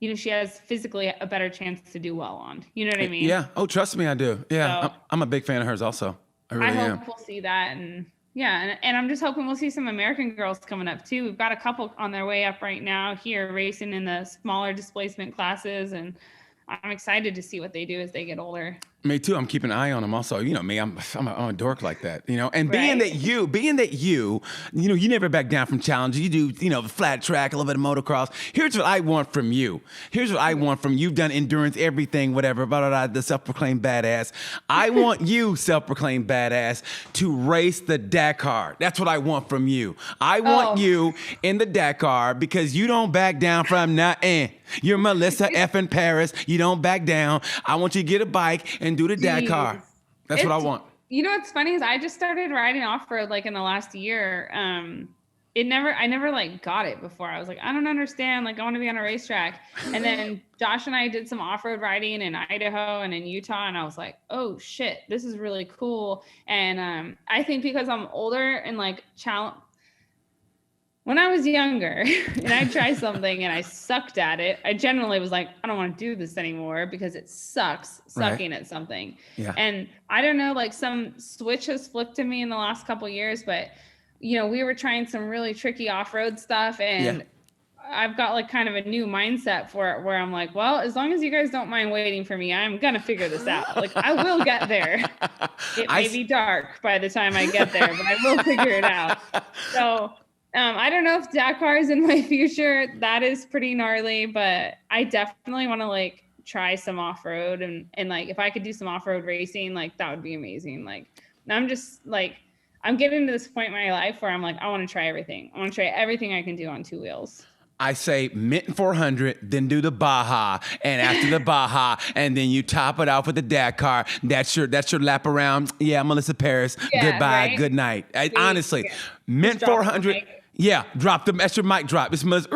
she has physically a better chance to do well on. You know what I mean? Yeah. Oh, trust me, I do. Yeah, so, I'm a big fan of hers also. I hope we'll see that. And I'm just hoping we'll see some American girls coming up too. We've got a couple on their way up right now here racing in the smaller displacement classes, and I'm excited to see what they do as they get older. Me too. I'm keeping an eye on them. Also, me, I'm a dork like that, And being that you never back down from challenges. You do, flat track, a little bit of motocross. Here's what I want from you. You've done endurance, everything, whatever, blah, blah, blah, the self-proclaimed badass. I want you, self-proclaimed badass, to race the Dakar. That's what I want from you. I want you in the Dakar because you don't back down from nothing. You're Melissa F. in Paris. You don't back down. I want you to get a bike and do the Dakar. That's what I want. What's funny is I just started riding off-road like in the last year. I never like got it before. I was like, I don't understand. Like I want to be on a racetrack. And then Josh and I did some off-road riding in Idaho and in Utah. And I was like, oh shit, this is really cool. And I think because I'm older and like when I was younger and I tried something and I sucked at it, I generally was like, I don't want to do this anymore because it sucks sucking at something. Yeah. And I don't know, like some switch has flipped to me in the last couple of years, but we were trying some really tricky off-road stuff and I've got like kind of a new mindset for it where I'm like, well, as long as you guys don't mind waiting for me, I'm going to figure this out. Like I will get there. It may be dark by the time I get there, but I will figure it out. So I don't know if Dakar is in my future. That is pretty gnarly, but I definitely want to like try some off-road and like if I could do some off-road racing, like that would be amazing. Like I'm just like, I'm getting to this point in my life where I'm like, I want to try everything. I want to try everything I can do on 2 wheels. I say Mint 400, then do the Baja, and after the Baja, and then you top it off with the Dakar. That's your lap around. Yeah, Melissa Paris. Yeah, goodbye, right? Good night. Honestly, Mint 400. Yeah, drop them. That's your mic drop. It's Melissa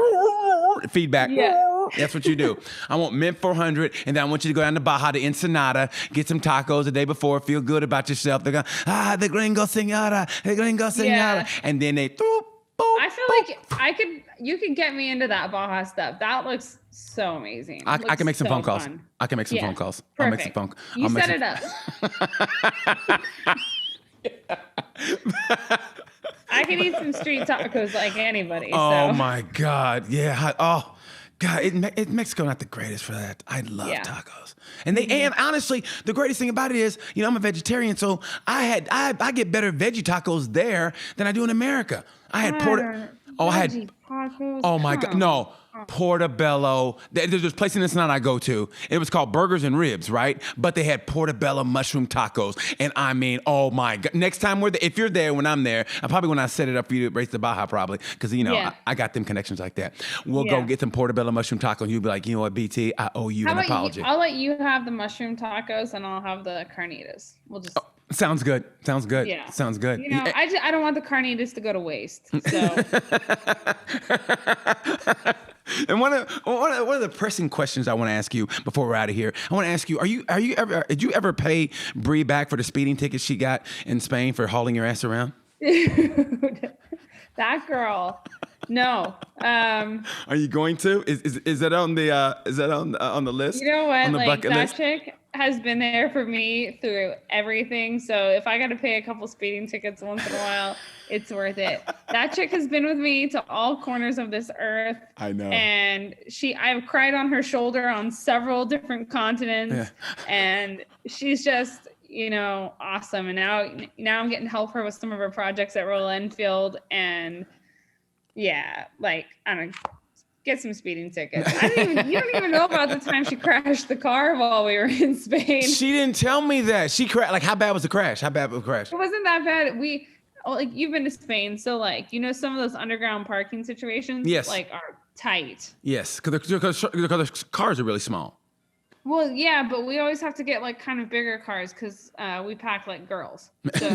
feedback. Yeah. That's what you do. I want Mint 400, and then I want you to go down to Baja to Ensenada, get some tacos the day before, feel good about yourself. They're going, the gringo senora, the gringo senora. Yeah. And then they, boop, boop, I feel like you could get me into that Baja stuff. That looks so amazing. I can make some phone calls. I can make some phone calls. Perfect. I'll make some phone calls. You set it up. I can eat some street tacos like anybody. Oh so. my God. Yeah. Oh God. Mexico not the greatest for that. I love tacos. And and honestly, the greatest thing about it is, I'm a vegetarian, so I get better veggie tacos there than I do in America. I had tacos. Oh my God, no. Portobello. There's this place in Cincinnati I go to. It was called Burgers and Ribs, right? But they had portobello mushroom tacos. And I mean, oh my God. Next time if you're there when I'm there, probably when I set it up for you to race the Baja probably, because, I got them connections like that. We'll go get some portobello mushroom tacos and you'll be like, you know what, BT, I owe you an apology. I'll let you have the mushroom tacos and I'll have the carnitas. We'll just... Sounds good. Yeah. Sounds good. I don't want the carnitas to go to waste. So. And one of the pressing questions I want to ask you before we're out of here, I want to ask you: did you ever pay Bree back for the speeding ticket she got in Spain for hauling your ass around? Dude, that girl. No. Are you going to? Is that on the list? You know what? On the bucket that list? chick has been there for me through everything. So if I got to pay a couple speeding tickets once in a while, it's worth it. That chick has been with me to all corners of this earth. I know. And I've cried on her shoulder on several different continents. Yeah. And she's just, awesome. And now I'm getting to help her with some of her projects at Royal Enfield. And yeah, I don't know, get some speeding tickets. You don't even know about the time she crashed the car while we were in Spain. She didn't tell me that. She crashed. How bad was the crash? How bad was the crash? It wasn't that bad. You've been to Spain, so some of those underground parking situations, yes, are tight. Yes, because the cars are really small. Well, yeah, but we always have to get kind of bigger cars because we pack like girls, so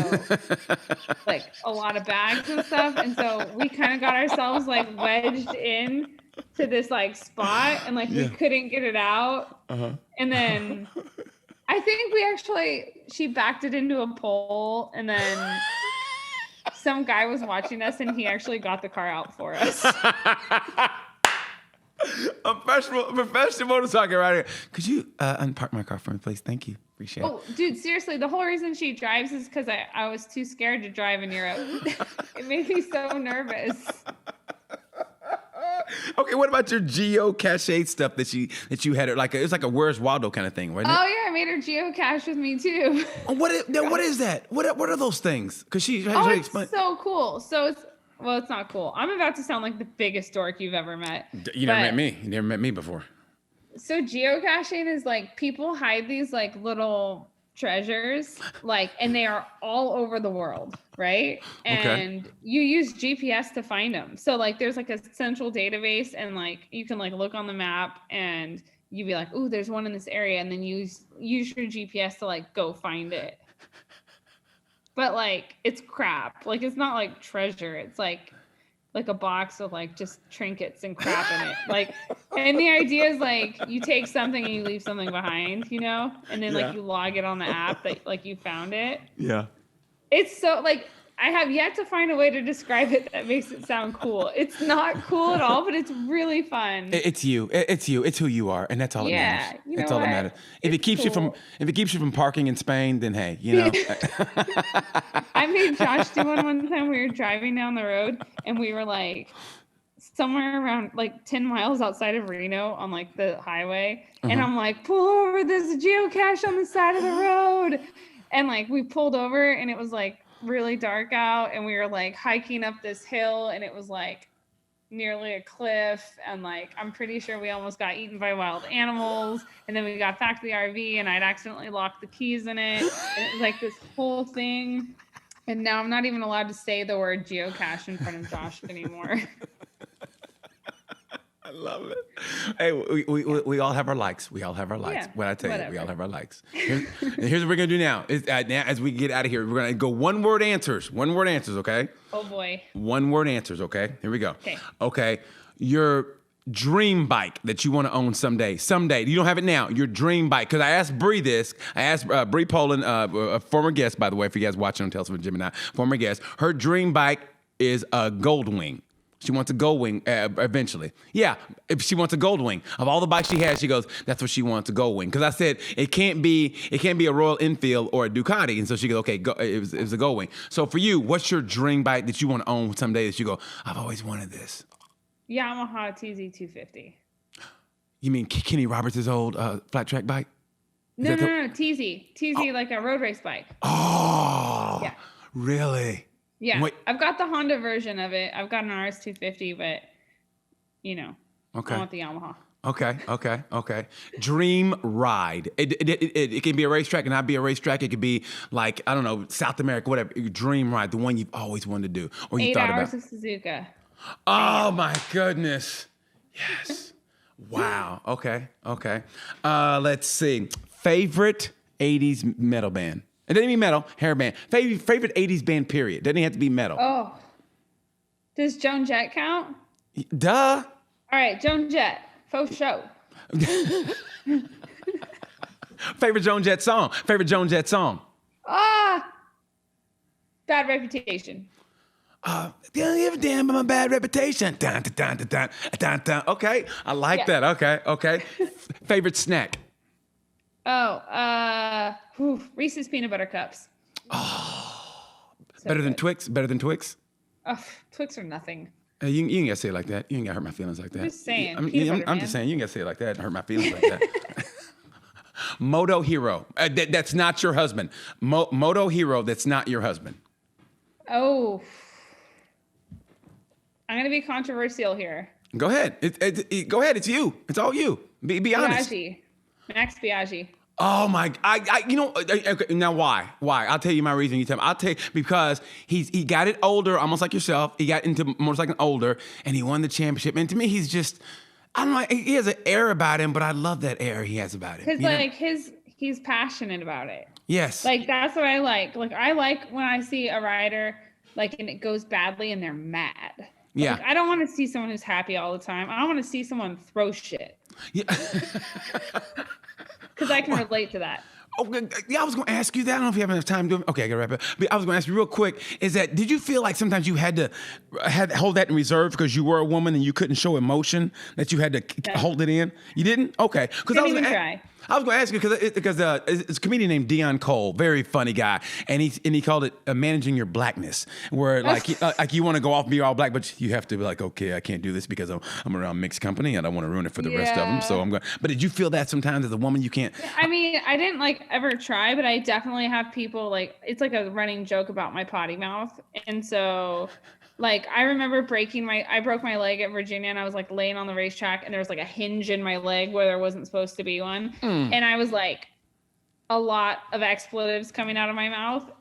a lot of bags and stuff, and so we kind of got ourselves wedged in to this spot, and we couldn't get it out, and then I think she backed it into a pole, and then some guy was watching us, and he actually got the car out for us. A professional motorcycle rider. Could you unpark my car for me, please? Thank you. Appreciate it. Oh, dude, seriously, the whole reason she drives is because I was too scared to drive in Europe. It made me so nervous. Okay, what about your geocache stuff that you had? It was like a Where's Waldo kind of thing, wasn't it? Oh yeah, I made her geocache with me too. What is that? What are those things? Because it's so cool. So it's not cool. I'm about to sound like the biggest dork you've ever met. You never met me. You never met me before. So geocaching is people hide these little treasures, and they are all over the world, right? And you use GPS to find them. So there's a central database, and you can look on the map, and you'd be like, "Ooh, there's one in this area," and then use your GPS to go find it. But it's crap. It's not treasure. It's like a box of just trinkets and crap in it. And the idea is you take something and you leave something behind, and then you log it on the app that you found it. Yeah. It's so I have yet to find a way to describe it that makes it sound cool. It's not cool at all, but it's really fun. It's you. It's you. It's who you are, and that's all that matters. That's all that matters. If it keeps you from parking in Spain, then hey, I made Josh do one time. We were driving down the road, and we were somewhere around 10 miles outside of Reno on the highway, and I'm pull over. There's a geocache on the side of the road, and we pulled over, and it was really dark out, and we were hiking up this hill, and it was nearly a cliff, and I'm pretty sure we almost got eaten by wild animals, and then we got back to the RV, and I'd accidentally locked the keys in it, and it was this whole thing, and now I'm not even allowed to say the word geocache in front of Josh anymore. I love it. Hey, we all have our likes. We all have our likes. Yeah, what I tell whatever. you, we all have our likes. Here's what we're gonna do now. Now, as we get out of here, we're gonna go one word answers, okay? Oh boy. One word answers, okay? Here we go. Okay. Your dream bike that you want to own someday. You don't have it now. Your dream bike. Because I asked Bree this. I asked Bree Poland, a former guest, by the way, if you guys watching on Tales from Gemini, former guest. Her dream bike is a Goldwing. She wants a gold wing eventually. Yeah, if she wants a gold wing. Of all the bikes she has, she goes, that's what she wants, a gold wing. Because I said it can't be a Royal Enfield or a Ducati. And so she goes, okay, it was a gold wing. So for you, what's your dream bike that you want to own someday that you go, I've always wanted this? Yamaha TZ250. You mean Kenny Roberts' old flat track bike? No, TZ, like a road race bike. Oh, yeah. Really? Yeah, Wait. I've got the Honda version of it. I've got an RS250, but okay. I want the Yamaha. Okay. Dream ride. It can be a racetrack, and not be a racetrack. It could be like, I don't know, South America, whatever. Dream ride, the one you've always wanted to do, or you 8 thought hours about. of Suzuka. Oh my goodness! Yes. Wow. Okay. Let's see. Favorite '80s metal band. It doesn't mean metal, hair band. Favorite 80s band, period. Doesn't have to be metal. Oh. Does Joan Jett count? Duh. All right, Joan Jett. Faux show. Favorite Joan Jett song. Bad Reputation. Don't give a damn about my bad reputation. Dun, dun, dun, dun, dun, dun. Okay. I like that. Okay. Favorite snack. Reese's Peanut Butter Cups. Oh, So better than good. Twix? Better than Twix? Oh, Twix are nothing. You ain't gotta say it like that. You ain't gotta hurt my feelings like that. I'm just saying, I'm peanut butter, just man. saying, you ain't gotta say it like that and hurt my feelings like that. Moto hero. That's not your husband. Moto hero that's not your husband. Oh. I'm going to be controversial here. Go ahead. Go ahead. It's you. It's all you. Be honest. Max Biaggi. Oh my! Okay, now why? I'll tell you my reason. You tell me. I'll tell you because he got it older, almost like yourself. He got into motorcycling older, and he won the championship. And to me, he's just, I don't know. He has an air about him, but I love that air he has about him. Because he's passionate about it. Yes. Like that's what I like. Like I like when I see a rider and it goes badly and they're mad. Yeah. Like, I don't want to see someone who's happy all the time. I want to see someone throw shit. Yeah. Because I can relate to that. Oh, yeah, I was going to ask you that. I don't know if you have enough time to do it. Okay, I got to wrap it. But I was going to ask you real quick, did you feel like sometimes you had to hold that in reserve because you were a woman and you couldn't show emotion, that you had to hold it in? You didn't? Okay. Didn't even try. I was going to ask you because it's a comedian named Dion Cole, very funny guy, and he called it managing your blackness, where like you want to go off and be all black, but you have to be like, okay, I can't do this because I'm around mixed company and I want to ruin it for the rest of them. So I'm going. But did you feel that sometimes as a woman you can't? I mean, I didn't ever try, but I definitely have people it's like a running joke about my potty mouth, and so. I remember I broke my leg at Virginia, and I was laying on the racetrack, and there was a hinge in my leg where there wasn't supposed to be one. And I was a lot of expletives coming out of my mouth,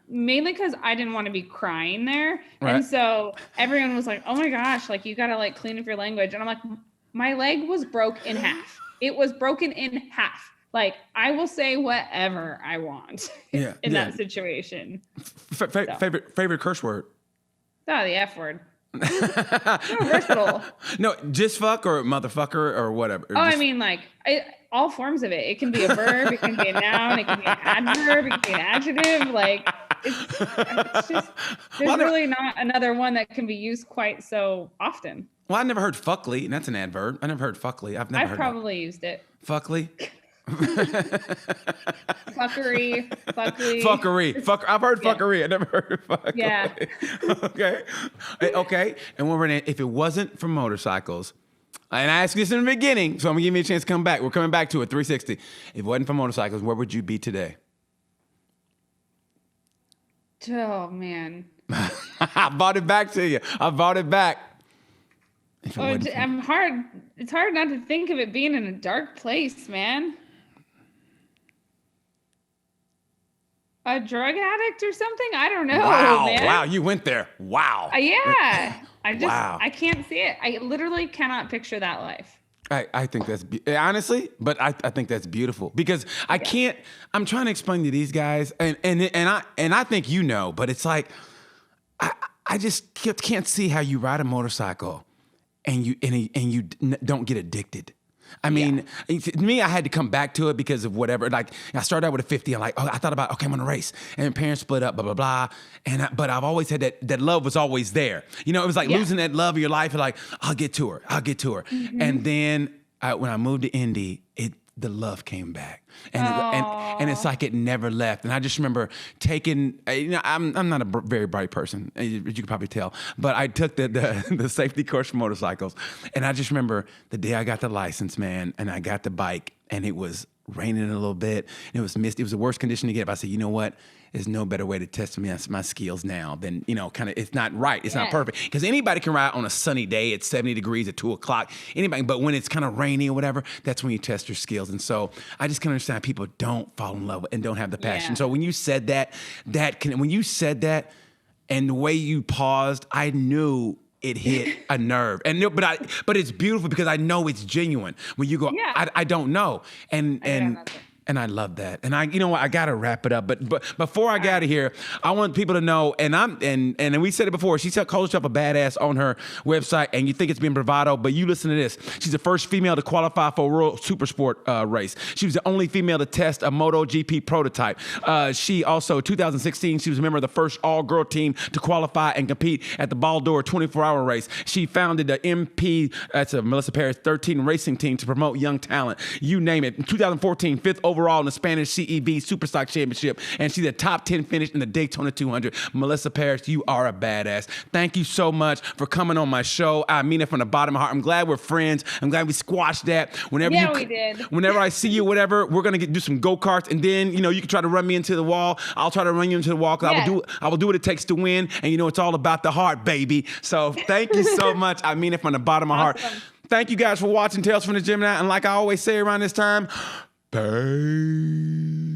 mainly because I didn't want to be crying there. Right. And so everyone was like, oh my gosh, you got to clean up your language. And I'm like, my leg was broke in half. It was broken in half. I will say whatever I want in that situation. Favorite curse word? Oh, the F word. So versatile. No, just fuck or motherfucker or whatever. I mean, all forms of it. It can be a verb, it can be a noun, it can be an adverb, it can be an adjective. It's just, there's really not another one that can be used quite so often. Well, I never heard fuckly, and that's an adverb. I never heard fuckly. I've probably used it. Fuckly? Fuckery. I've heard fuckery. I never heard fuckly. Yeah. Okay. And if it wasn't for motorcycles, and I asked this in the beginning, so I'm gonna give you a chance to come back. We're coming back to it. 360. If it wasn't for motorcycles, where would you be today? Oh man. I brought it back to you. It's hard not to think of it being in a dark place, man. A drug addict or something? I don't know, man. Wow, you went there. Wow. Yeah. I can't see it. I literally cannot picture that life. I think that's honestly, but I think that's beautiful because I'm trying to explain to these guys and I think but it's I just can't see how you ride a motorcycle and you don't get addicted. I mean, to me, I had to come back to it because of whatever. Like, I started out with a 50. I'm like, oh, I thought about, okay, I'm gonna race. And parents split up, blah, blah, blah. But I've always had that love was always there. You know, it was like losing that love of your life. Like, I'll get to her. Mm-hmm. And then when I moved to Indy, the love came back, and it's like it never left. And I just remember taking, I'm not a very bright person, as you can probably tell, but I took the safety course for motorcycles, and I just remember the day I got the license, man, and I got the bike, and it was raining a little bit, and it was misty. It was the worst condition to get. But I said, you know what? There's no better way to test my skills now than, it's not right. It's not perfect. Because anybody can ride on a sunny day at 70 degrees at 2 o'clock. Anybody, but when it's kind of rainy or whatever, that's when you test your skills. And so I just can understand people don't fall in love and don't have the passion. Yeah. So when you said when you said that and the way you paused, I knew it hit a nerve. But it's beautiful because I know it's genuine. When you go, I don't know. And I love that. And you know what? I gotta wrap it up. But before I get out of here, I want people to know. And we said it before. She calls herself a badass on her website, and you think it's being bravado, but you listen to this. She's the first female to qualify for a World Supersport race. She was the only female to test a MotoGP prototype. She also, 2016, she was a member of the first all-girl team to qualify and compete at the Baldur 24-hour race. She founded the MP, that's a Melissa Perez 13 racing team to promote young talent. You name it. In 2014, fifth overall in the Spanish CEV Superstock Championship, and she's a top 10 finish in the Daytona 200. Melissa Parrish, you are a badass. Thank you so much for coming on my show. I mean it from the bottom of my heart. I'm glad we're friends. I'm glad we squashed that. We did. Whenever I see you, whatever, we're gonna do some go-karts, and then you can try to run me into the wall. I'll try to run you into the wall because I will do what it takes to win, and it's all about the heart, baby. So thank you so much. I mean it from the bottom of my heart. Thank you guys for watching Tales from the Gym now, and like I always say around this time, peace.